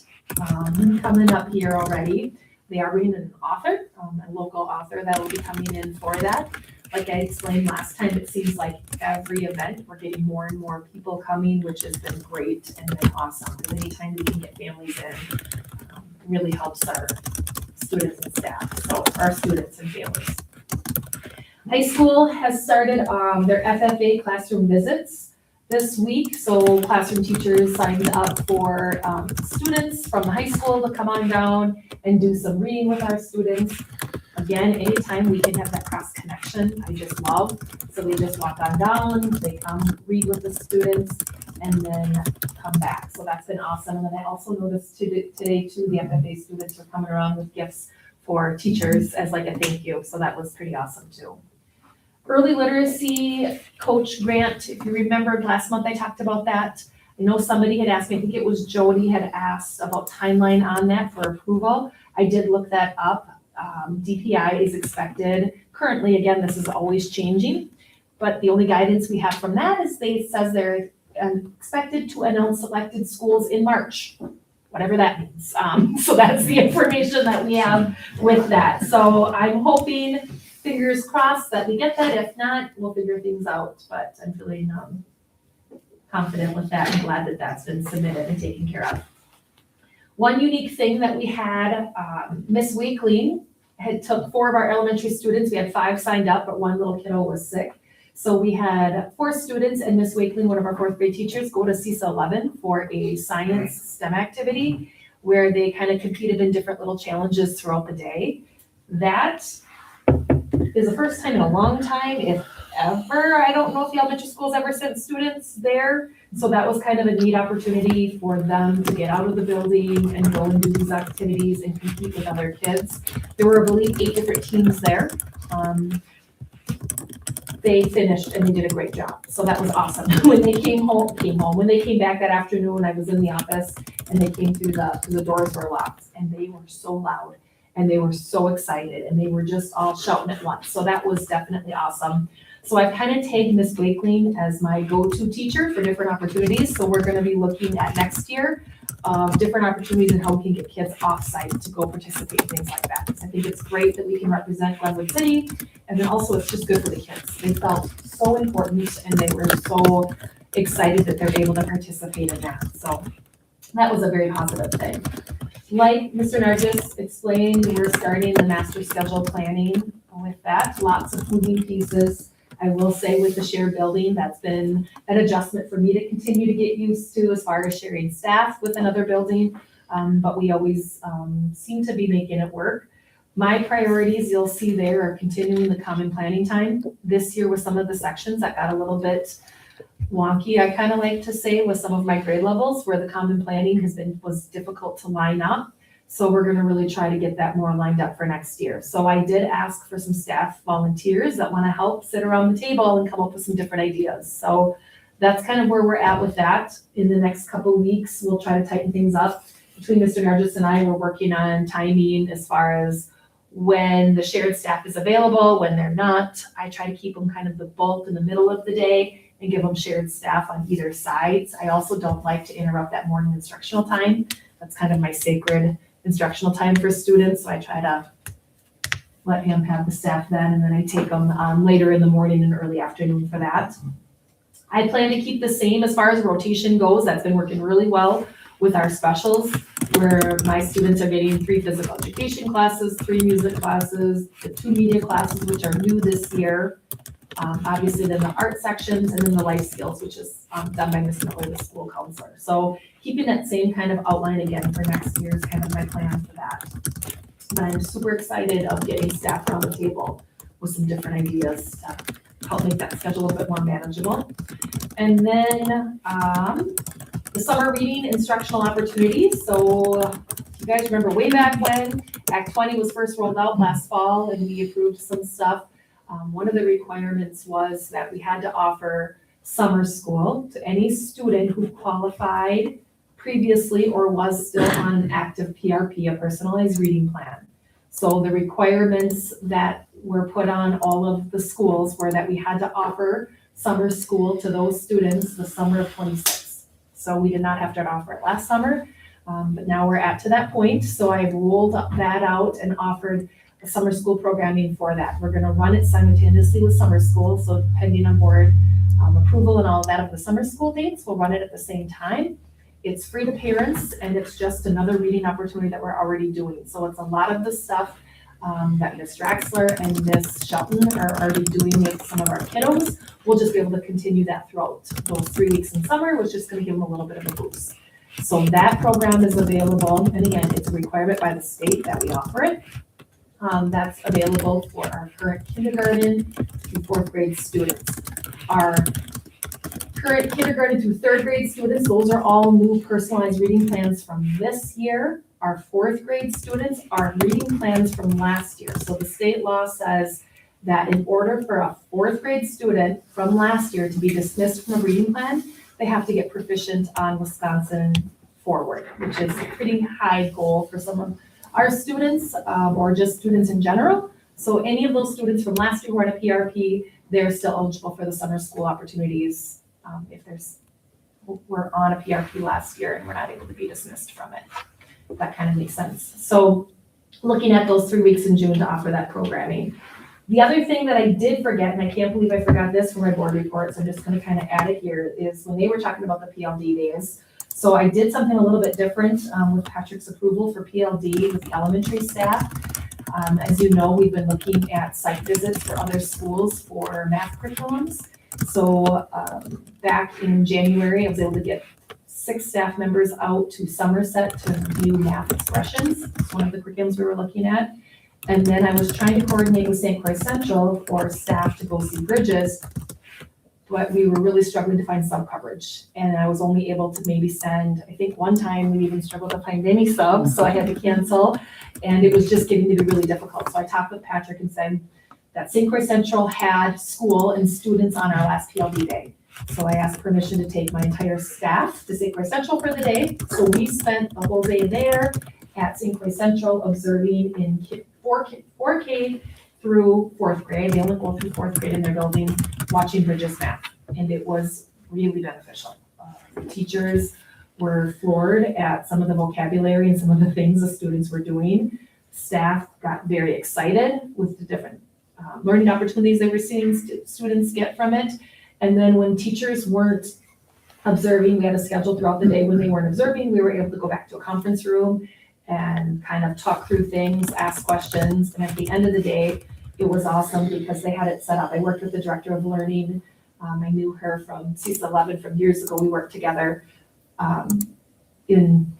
coming up here already. They are bringing an author, a local author that will be coming in for that. Like I explained last time, it seems like every event, we're getting more and more people coming, which has been great and been awesome. Because anytime we can get families in, it really helps our students and staff, so our students and families. High school has started their FFA classroom visits this week. So classroom teachers signed up for students from the high school to come on down and do some reading with our students. Again, anytime we can have that cross connection, I just love. So they just walk on down, they come read with the students, and then come back. So that's been awesome. And then I also noticed today too, the FFA students are coming around with gifts for teachers as like a thank you. So that was pretty awesome too. Early literacy coach grant, if you remembered last month I talked about that. I know somebody had asked me, I think it was Jody had asked about timeline on that for approval. I did look that up. DPI is expected, currently, again, this is always changing, but the only guidance we have from that is says they're expected to announce selected schools in March, whatever that means. So that's the information that we have with that. So I'm hoping, fingers crossed, that we get that. If not, we'll figure things out, but I'm feeling confident with that and glad that that's been submitted and taken care of. One unique thing that we had, Miss Wakeling had took 4 of our elementary students. We had 5 signed up, but 1 little kiddo was sick. So we had 4 students and Miss Wakeling, one of our 4th grade teachers, go to CISA 11 for a science STEM activity where they kind of competed in different little challenges throughout the day. That is the first time in a long time, if ever. I don't know if the elementary school's ever sent students there. So that was kind of a neat opportunity for them to get out of the building and go and do these activities and compete with other kids. There were, I believe, 8 different teams there. They finished and they did a great job. So that was awesome. When they came home, when they came back that afternoon, I was in the office and they came through the doors were locked and they were so loud and they were so excited and they were just all shouting at once. So that was definitely awesome. So I've kind of tagged Miss Wakeling as my go-to teacher for different opportunities. So we're going to be looking at next year different opportunities and how we can get kids off-site to go participate in things like that. I think it's great that we can represent Glenwood City, and then also it's just good for the kids. They felt so important and they were so excited that they're able to participate in that. So that was a very positive thing. Like Mr. Nargis explained, we're starting the master schedule planning with that. Lots of moving pieces. I will say with the shared building, that's been an adjustment for me to continue to get used to as far as sharing staff with another building. But we always seem to be making it work. My priorities you'll see there are continuing the common planning time. This year with some of the sections that got a little bit wonky, I kind of like to say, with some of my grade levels where the common planning was difficult to line up. So we're going to really try to get that more lined up for next year. So I did ask for some staff volunteers that want to help sit around the table and come up with some different ideas. So that's kind of where we're at with that. In the next couple of weeks, we'll try to tighten things up. Between Mr. Nargis and I, we're working on timing as far as when the shared staff is available, when they're not. I try to keep them kind of the bulk in the middle of the day and give them shared staff on either sides. I also don't like to interrupt that morning instructional time. That's kind of my sacred instructional time for students, so I try to let him have the staff then, and then I take them later in the morning and early afternoon for that. I plan to keep the same as far as rotation goes. That's been working really well with our specials, where my students are getting 3 physical education classes, 3 music classes, the 2 media classes, which are new this year. Obviously then the art sections, and then the life skills, which is done by Ms. Miller, the school counselor. So keeping that same kind of outline again for next year is kind of my plan for that. But I'm super excited of getting staff around the table with some different ideas to help make that schedule a bit more manageable. And then the summer reading instructional opportunities. So if you guys remember way back when Act 20 was first rolled out last fall and we approved some stuff, one of the requirements was that we had to offer summer school to any student who qualified previously or was still on an active PRP, a personalized reading plan. So the requirements that were put on all of the schools were that we had to offer summer school to those students the summer of 26. So we did not have to offer it last summer, but now we're to that point. So I've rolled that out and offered a summer school programming for that. We're gonna run it simultaneously with summer school. So depending on board approval and all of that of the summer school dates, we'll run it at the same time. It's free to parents and it's just another reading opportunity that we're already doing. So it's a lot of the stuff that Ms. Draxler and Ms. Shelton are already doing with some of our kiddos. We'll just be able to continue that throughout those 3 weeks in summer, which is just gonna give them a little bit of a boost. So that program is available, and again, it's a requirement by the state that we offer it. That's available for our current kindergarten through 4th grade students. Our current kindergarten through 3rd grade students, those are all new personalized reading plans from this year. Our 4th grade students are reading plans from last year. So the state law says that in order for a 4th grade student from last year to be dismissed from a reading plan, they have to get proficient on Wisconsin Forward, which is a pretty high goal for some of our students, or just students in general. So any of those students from last year who are at a PRP, they're still eligible for the summer school opportunities, if we're on a PRP last year and we're not able to be dismissed from it. If that kind of makes sense. So looking at those 3 weeks in June to offer that programming. The other thing that I did forget, and I can't believe I forgot this from my board report, so I'm just gonna kind of add it here, is when they were talking about the PLD days. So I did something a little bit different with Patrick's approval for PLD with the elementary staff. As you know, we've been looking at site visits for other schools for math curriculums. So back in January, I was able to get 6 staff members out to Somerset to review math expressions. It's one of the curriculums we were looking at. And then I was trying to coordinate with St. Croix Central for staff to go see Bridges, but we were really struggling to find sub coverage. And I was only able to maybe send, I think one time we even struggled to find any subs, so I had to cancel. And it was just getting to be really difficult. So I talked with Patrick and said that St. Croix Central had school and students on our last PLD day. So I asked permission to take my entire staff to St. Croix Central for the day. So we spent the whole day there at St. Croix Central observing in 4K through 4th grade. They only go through 4th grade in their building, watching Bridges math. And it was really beneficial. The teachers were floored at some of the vocabulary and some of the things the students were doing. Staff got very excited with the different learning opportunities they were seeing students get from it. And then when teachers weren't observing, we had a schedule throughout the day when they weren't observing, we were able to go back to a conference room and kind of talk through things, ask questions. And at the end of the day, it was awesome because they had it set up. I worked with the director of learning. I knew her from CISA 11 from years ago. We worked together in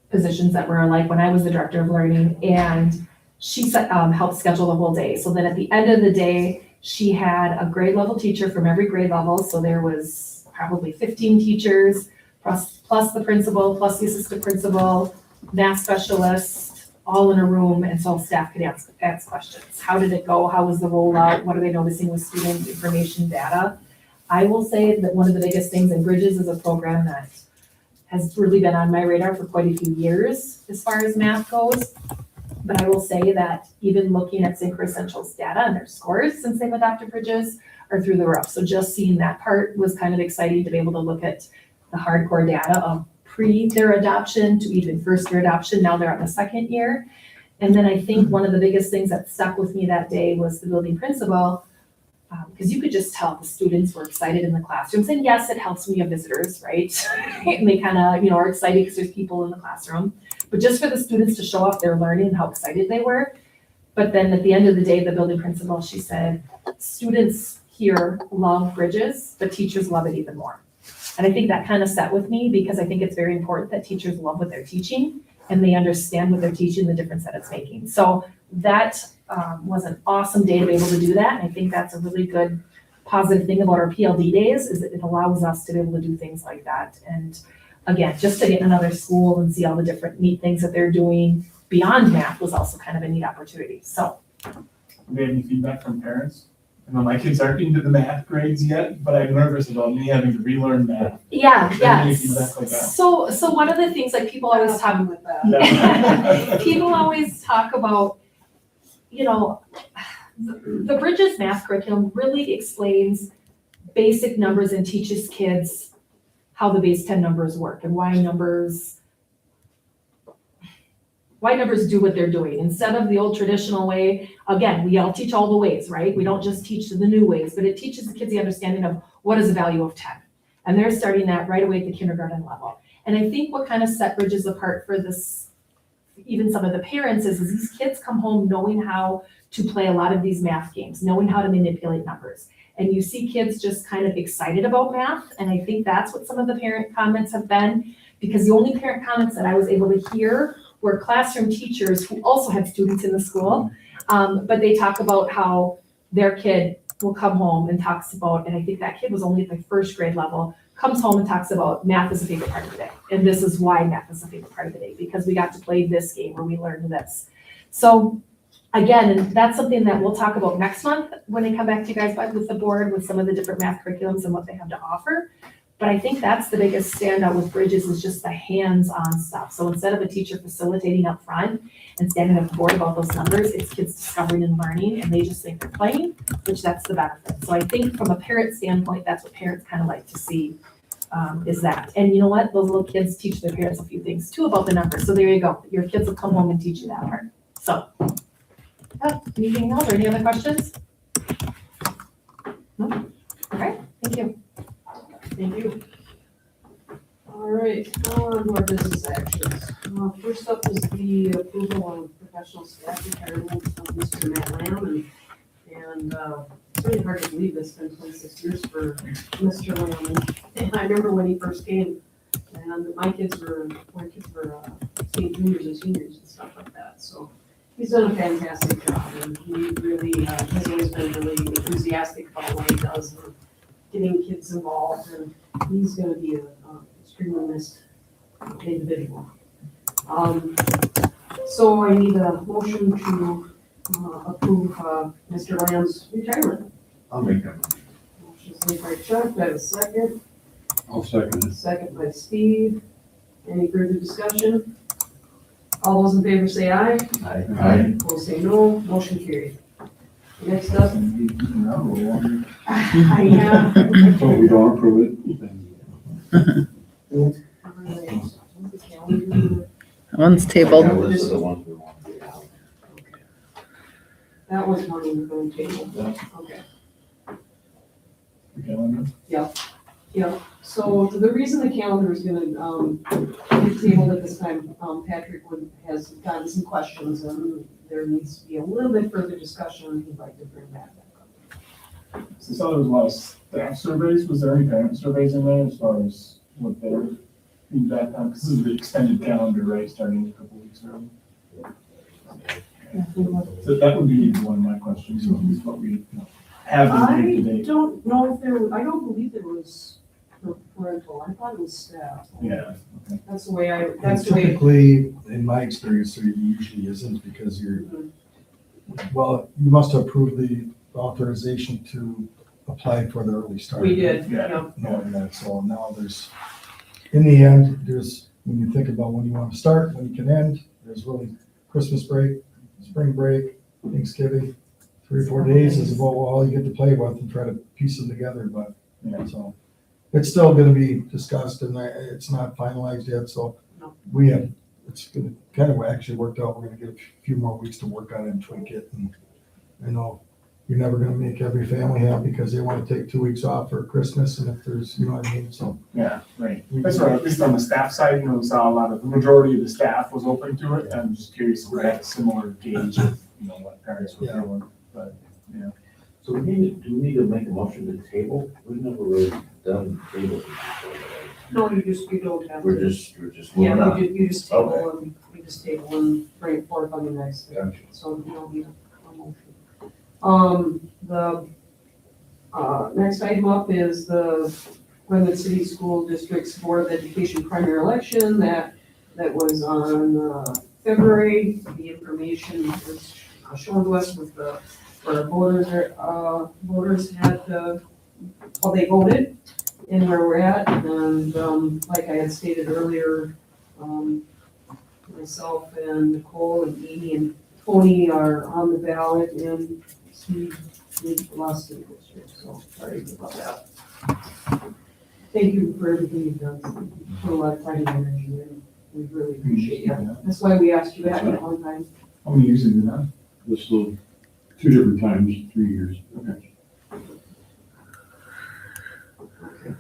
positions that were like when I was the director of learning. And she helped schedule the whole day. So then at the end of the day, she had a grade level teacher from every grade level. So there was probably 15 teachers, plus the principal, plus the assistant principal, math specialist, all in a room. And so staff could ask questions. How did it go? How was the rollout? What are they noticing with student information data? I will say that one of the biggest things in Bridges is a program that has really been on my radar for quite a few years as far as math goes. But I will say that even looking at St. Croix Central's data and their scores since they've adopted Bridges are through the roof. So just seeing that part was kind of exciting to be able to look at the hardcore data of pre their adoption to even first year adoption. Now they're on the 2nd year. And then I think one of the biggest things that stuck with me that day was the building principal, because you could just tell the students were excited in the classrooms. And yes, it helps when you have visitors, right? And they kind of, are excited because there's people in the classroom. But just for the students to show off their learning and how excited they were. But then at the end of the day, the building principal, she said, students here love Bridges, but teachers love it even more. And I think that kind of sat with me because I think it's very important that teachers love what they're teaching and they understand what they're teaching, the difference that it's making. So that was an awesome day to be able to do that. And I think that's a really good positive thing about our PLD days is that it allows us to be able to do things like that. And again, just to get in another school and see all the different neat things that they're doing beyond math was also kind of a neat opportunity. So. Do you have any feedback from parents? I know my kids aren't into the math grades yet, but I'm nervous about me having to relearn math. Yeah, Any yeah. feedback like that? So one of the things like people always talk with that. people always talk about, the Bridges math curriculum really explains basic numbers and teaches kids how the base 10 numbers work and why numbers do what they're doing. Instead of the old traditional way, again, we all teach all the ways, right? We don't just teach the new ways, but it teaches the kids the understanding of what is the value of 10. And they're starting that right away at the kindergarten level. And I think what kind of set Bridges apart for even some of the parents is these kids come home knowing how to play a lot of these math games, knowing how to manipulate numbers. And you see kids just kind of excited about math, and I think that's what some of the parent comments have been, because the only parent comments that I was able to hear were classroom teachers who also had students in the school, but they talk about how their kid will come home and talks about, and I think that kid was only at the first grade level, comes home and talks about math is a favorite part of the day. And this is why math is a favorite part of the day, because we got to play this game where we learned this. So again, and that's something that we'll talk about next month when I come back to you guys with the board, with some of the different math curriculums and what they have to offer. But I think that's the biggest standout with Bridges is just the hands-on stuff. So instead of a teacher facilitating up front and standing at the board about those numbers, it's kids discovering and learning, and they just think they're playing, which that's the benefit. So I think from a parent standpoint, that's what parents kind of like to see, is that. And you know what? Those little kids teach their parents a few things too about the numbers. So there you go. Your kids will come home and teach you that part. So, anything else or any other questions? No? All right, thank you. Thank you. All right, on to our business actions. First up is the approval of professional staff retirement of Mr. Matt Lamb. And it's really hard to believe it's been 26 years for Mr. Lamb. And I remember when he first came, and my kids were juniors and seniors and stuff like that. So he's done a fantastic job, and he really has always been really enthusiastic about what he does, and getting kids involved, and he's going to be an extremely missed individual. So I need a motion to approve Mr. Lamb's retirement. I'll make that. Motion's made by Chuck, do I have a second? I'll second it. Second by Steve. Any further discussion? All those in favor say aye. Aye. Opposed say no. Motion carried. Next up. No. Yeah. So we don't approve it, then All right. The calendar. That one's tabled. Yeah, this is the one we want to do. That was one we were going to table. Okay. The calendar? Yeah, so the reason the calendar is gonna, be tabled at this time, Patrick has gotten some questions, and there needs to be a little bit further discussion he'd like to bring back up. So I saw there was a lot of staff surveys. Was there any parent surveys in there as far as what their feedback on? Because this is the extended calendar, right, starting a couple weeks early? So that would be one of my questions, so is what we have in here I today. don't know if I don't believe there was parental, I thought it was staff. Yeah, okay. That's the way And that's the way, typically, in my experience, there usually isn't, because you must approve the authorization to apply for the early start. we did, Yeah. yeah. Knowing that, so now in the end, when you think about when you want to start, when you can end, there's really Christmas break, spring break, Thanksgiving, 3 or 4 days is about all you get to play with and try to piece them together, but, so. It's still gonna be discussed, and it's not finalized yet, so No. it's gonna kind of actually worked out. We're gonna get a few more weeks to work on it and tweak it, and I know you're never gonna make every family happy because they want to take 2 weeks off for Christmas, and if there's, you know what I mean, so. Yeah, right. That's right, at least on the staff side, we saw the majority of the staff was open to it. I'm just curious if we had a similar gauge of, what parents were Yeah. feeling, but, So do we need to make a motion to table? We've never really done tables before. No, you don't have to. We're just moving Yeah, on. you just table and bring it forth on the next, Gotcha. so you don't need a motion. The next item up is the Glenwood City School District's Board of Education primary election that was on February. The information was shown to us with where voters had, how they voted and where we're at. And like I had stated earlier, myself and Nicole and Edie and Tony are on the ballot, and Steve lost it this year, so sorry about that. Thank you for everything you've done. You put a lot of time and energy in. We really appreciate you. That's why we asked you that at one time. how many years have you done? this will, 2 different times, 3 years. Okay. Okay,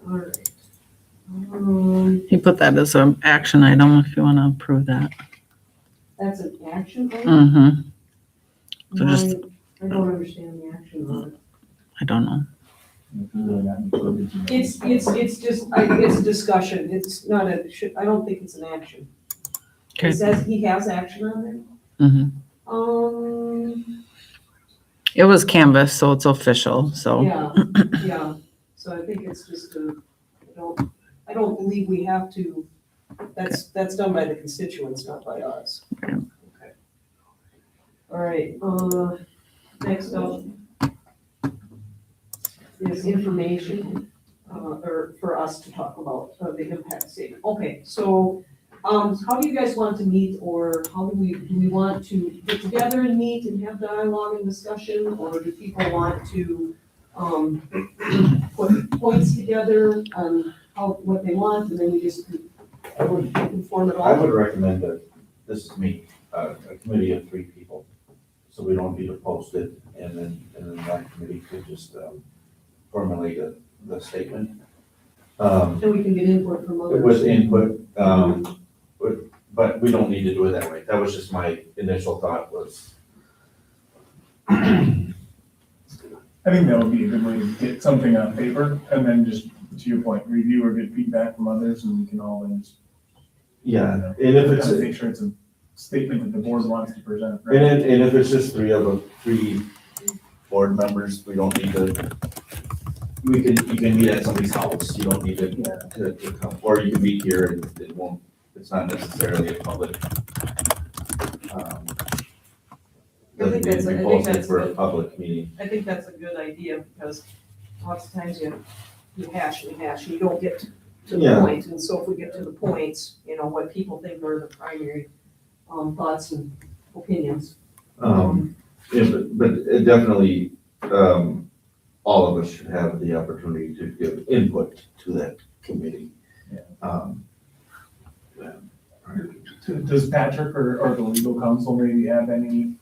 all right. You put that as an action item if you want to approve that. that's an action item? Mm-hmm. So just- I don't understand the action on it. I don't know. It's just, it's discussion, it's not I don't think it's an action. Okay. It says he has action on there? Mm-hmm. It was Canvas, so it's official, so. Yeah, yeah, so I think it's just I don't believe we have to, that's done by the constituents, not by us. Okay. Okay. All right, next up is information, or for us to talk about, the impact statement. Okay, so, how do you guys want to meet, or how do we want to get together and meet and have dialogue and discussion, or do people want to, put points together on what they want, and then we just conform it I all? would recommend that, this is me, a committee of 3 people, so we don't need to post it, and then that committee could just, formulate the statement. And we can get input from others. With input, but we don't need to do it that way. That was just my initial thought was. I think that would be a good way to get something on paper, and then just, to your point, review or get feedback from others, and we can all then just. Yeah, you know, and if it's, Make sure it's a statement that the board wants to present, and right? if it's just 3 board members, we don't need to, you can meet at somebody's house, you don't need to come, or you can meet here and it won't, it's not necessarily a public. Doesn't need to be posted for a public meeting. I think that's a good idea, because lots of times you hash and hash, and you don't get to the Yeah. point. And so if we get to the points, what people think are the primary, thoughts and opinions. Yeah, but it definitely, all of us should have the opportunity to give input to that committee. Does Patrick or the legal counsel maybe have any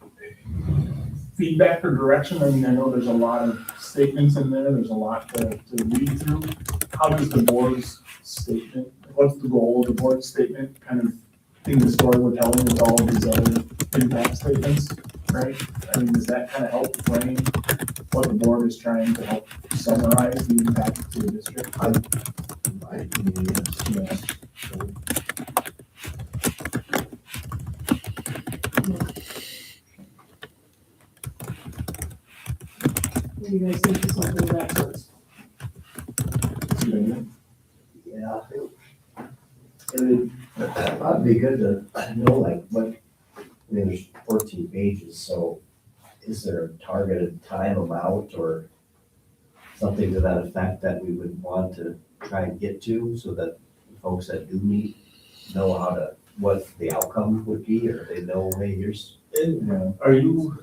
feedback or direction? I mean, I know there's a lot of statements in there's a lot to read through. How does the board's statement, what's the goal of the board's statement, kind of thing the story we're telling with all of these other impact statements, right? I mean, does that kind of help frame what the board is trying to help summarize the impact to the district? In my opinion, yes. Yeah. What do you guys think of something of that sort? Yeah. It would, that'd be good to know, like, there's 14 pages, so is there a targeted time amount or something to that effect that we would want to try and get to, so that folks that do meet know what the outcome would be, or they know, hey, here's. Yeah. Are you,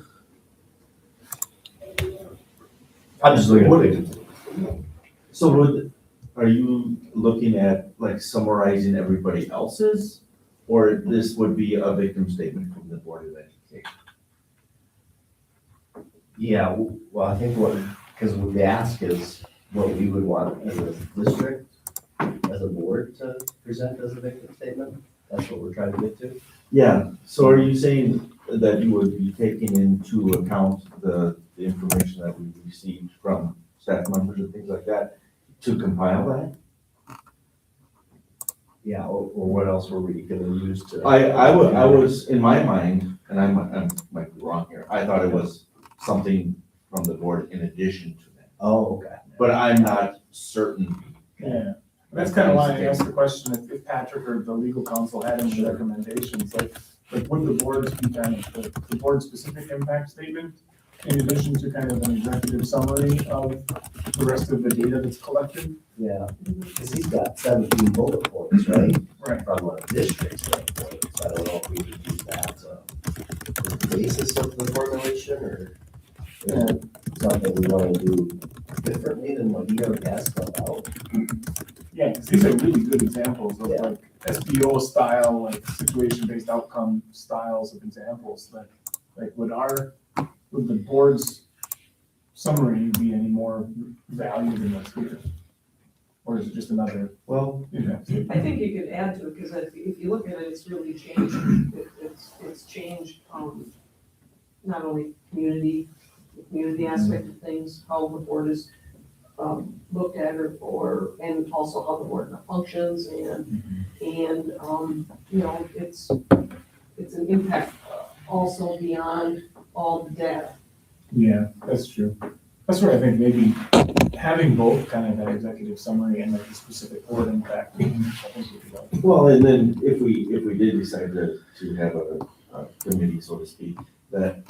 I'm just looking at so are you looking at like summarizing everybody else's? Or this would be a victim statement from the Board of Education? Yeah, well, I think because what the ask is what we would want as a district, as a board to present as a victim statement. That's what we're trying to get to. Yeah, so are you saying that you would be taking into account the information that we received from staff members and things like that to compile that? Yeah, or what else were we gonna use to? I was, in my mind, and I might be wrong here, I thought it was something from the board in addition to that. Oh, okay. But I'm not certain. Yeah, that's kind of why I asked the question, if Patrick or the legal counsel had any recommendations, like would the boards be kind of the board-specific impact statement in addition to kind of an executive summary of the rest of the data that's collected? Yeah, because he's got 17 bullet points, right? Right. From a district standpoint, so I don't know if we could use that as the basis of the formulation, or is it something we want to do differently than what he already asked about? Yeah, because these are really good examples of Yeah. like SBO style, like situation-based outcome styles of examples, like would the board's summary be any more value than what's here? Or is it just another, Well, I think you could add to it, because if you look at it, it's really changed. It's changed, not only the community aspect of things, how the board is, looked at and also how the board functions and, you know, it's an impact also beyond all the data. yeah, that's true. That's where I think maybe having both kind of that executive summary and like the specific board impact, I think would be helpful. well, and then if we did decide to have a committee, so to speak, that,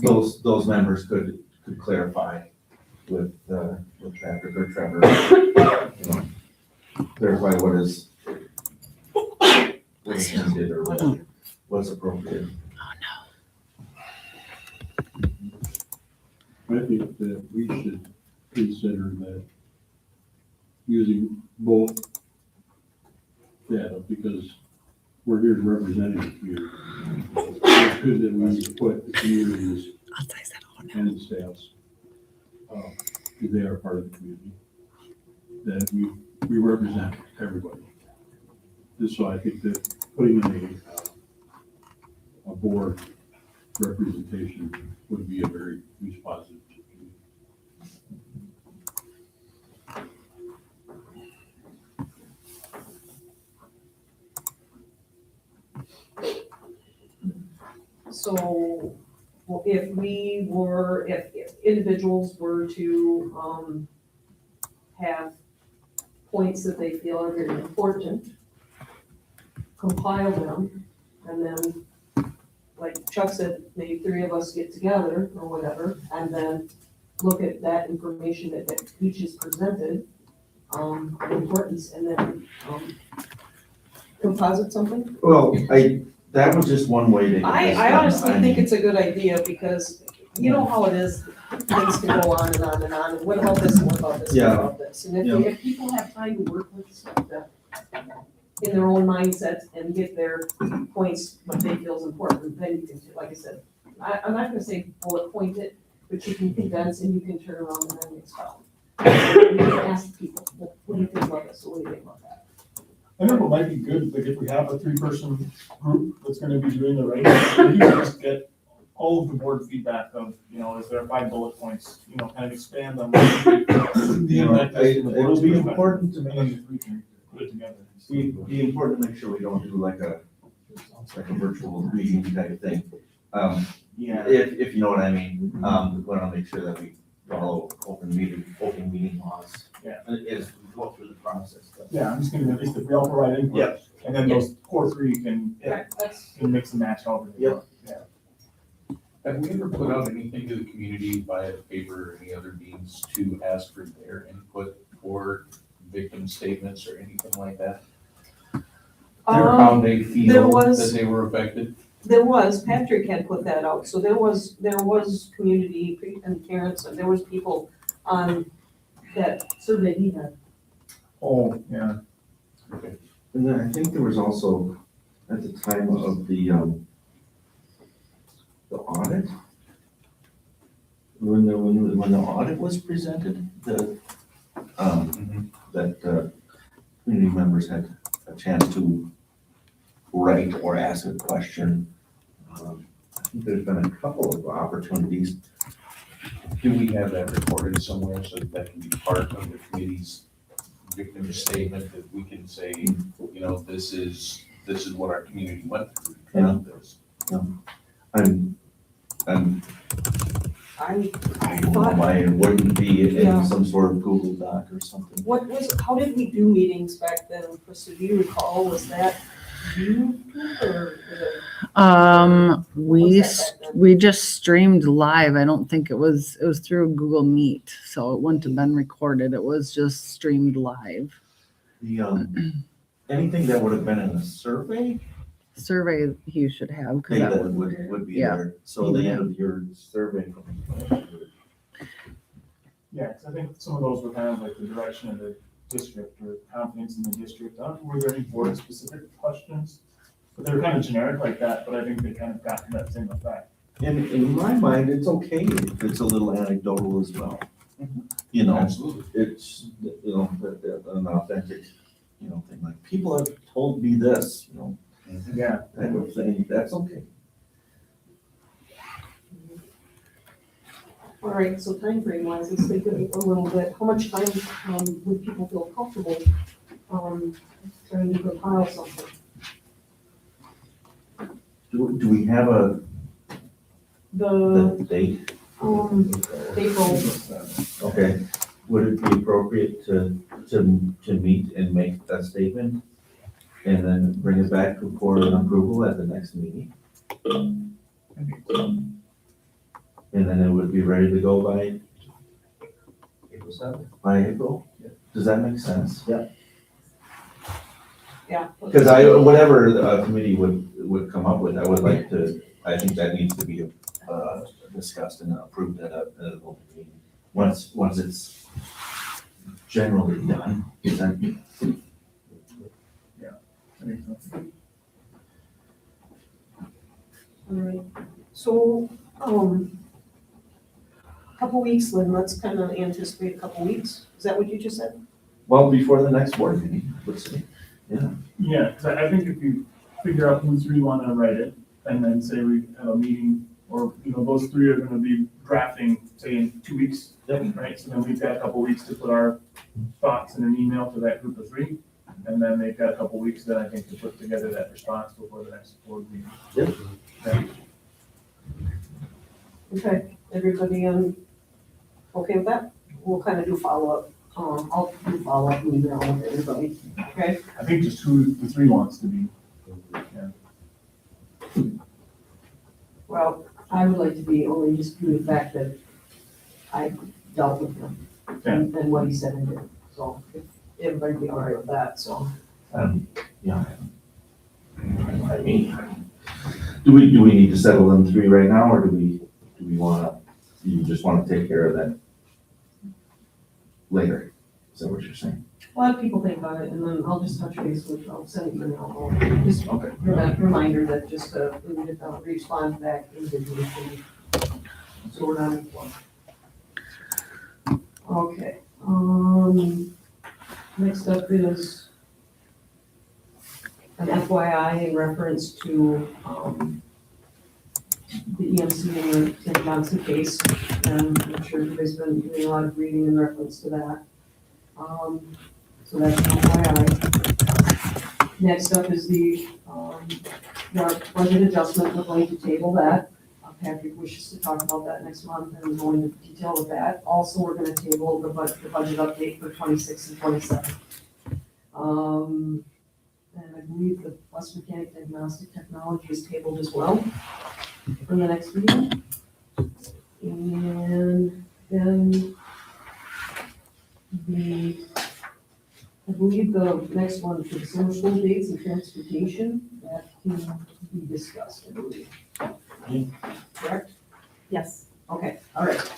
those members could clarify with Patrick or Trevor, you know, clarify what is needed or what's appropriate. I think that we should consider that using both data, because we're here to represent the community. It's good that we put the communities and the staffs, because they are part of the community, that we represent everybody. And so I think that putting in a board representation would be a very huge positive. So, well, if individuals were to, have points that they feel are very important, compile them, and then, like Chuck said, maybe 3 of us get together or whatever, and then look at that information that each is presented, importance, and then, composite something? Well, that was just one way to. I honestly think it's a good idea, because you know how it is, things can go on and on and on, and what about this, and what about this, and what about this? And if people have time to work with stuff that, in their own mindset and get their points, what they feel is important, then you can, like I said, I'm not gonna say bullet point it, but you can condense and you can turn around and then expound. You can ask people, well, what do you think about this, or what do you think about that? I think what might be good, like if we have a 3-person group that's gonna be doing the writing, you can just get all of the board feedback of, you know, is there 5 bullet points, you know, kind of expand on. You know, it'll be important to And make, then the 3 can put it together. be important to make sure we don't do like a virtual meeting type thing. Yeah. If you know what I mean, we wanna make sure that we follow open meeting laws. Yeah. As we go through the process. Yeah, I'm just gonna, at least if we all provide input. Yep. And then those core 3 can That's, mix and match however they Yep. want. Yeah. Have we ever put out anything to the community via paper or any other means to ask for their input or victim statements or anything like that? Or how they there feel was- that they were affected? Patrick had put that out, so there was community and parents, and there was people on that survey he had. Oh, yeah. And then I think there was also, at the time of the audit, when the audit was presented, that community members had a chance to write or ask a question. I think there's been a couple of opportunities. Do we have that recorded somewhere so that can be part of the committee's victim statement, that we can say, you know, this is what our community went through. Yeah. This. I don't know why it wouldn't be Yeah. in some sort of Google Doc or something. How did we do meetings back then, Krista, do you recall, was that you, or was it? We just streamed live. I don't think it was through Google Meet, so it wouldn't have been recorded. It was just streamed live. The, anything that would have been in a survey, Survey you should have, I because think that that would, would be yeah. there. So the end of your survey. Yeah, because I think some of those were kind of like the direction of the district or confidence in the district. Were there any board specific questions? But they were kind of generic like that, but I think they kind of got that same effect. In my mind, it's okay if it's a little anecdotal as well. You know, Absolutely. it's, an authentic, thing, like, people have told me this, Yeah, type of thing, that's okay. All right, so timeframe wise, let's think a little bit, how much time, would people feel comfortable, trying to compile something? Do we have The, the date? April, Okay, would it be appropriate to meet and make that statement? And then bring it back for an approval at the next meeting? I think so. And then it would be ready to go by April 7th. April? Does that make sense? yeah. Because whatever the committee would come up with, I think that needs to be discussed and approved at a local meeting. Once it's generally done, then I think so. All right, so, couple weeks, Lynn, let's kind of anticipate a couple weeks, is that what you just said? well, before the next board meeting, let's see. Yeah, because I think if you figure out who three want to write it, and then say we have a meeting, or, those three are going to be drafting, say, in 2 weeks. Yep. Right, so then we've got a couple weeks to put our thoughts in an email to that group of three, and then they've got a couple weeks then, I think, to put together that response before the next board meeting. Yep. Okay, everybody, okay with that? We'll kind of do follow-up, I'll do follow-up email with everybody, okay? I think just who the three wants to be. Well, I would like to be only just due to the fact that I dealt with him and what he said and did, so if everybody be all right with that, so. Yeah. I mean, do we need to settle in three right now, or do we wanna, you just wanna take care of that later? Is that what you're saying? A lot of people think about it, and then I'll just touch base with, I'll send an email, I'll just Okay. reminder that just, respond back individually. So we're not in one. Okay, next up is an FYI in reference to, the EMC and the Tim Johnson case, and I'm sure everybody's been doing a lot of reading in reference to that. So that's FYI. Next up is the budget adjustment, we're going to table that. Patrick wishes to talk about that next month and go into detail with that. Also, we're gonna table the budget update for 26 and 27. And I believe the bus mechanic diagnostic technology is tabled as well for the next meeting. And then I believe the next one for the summer school dates and transportation, that can be discussed, I believe. Correct? Yes. Okay, all right.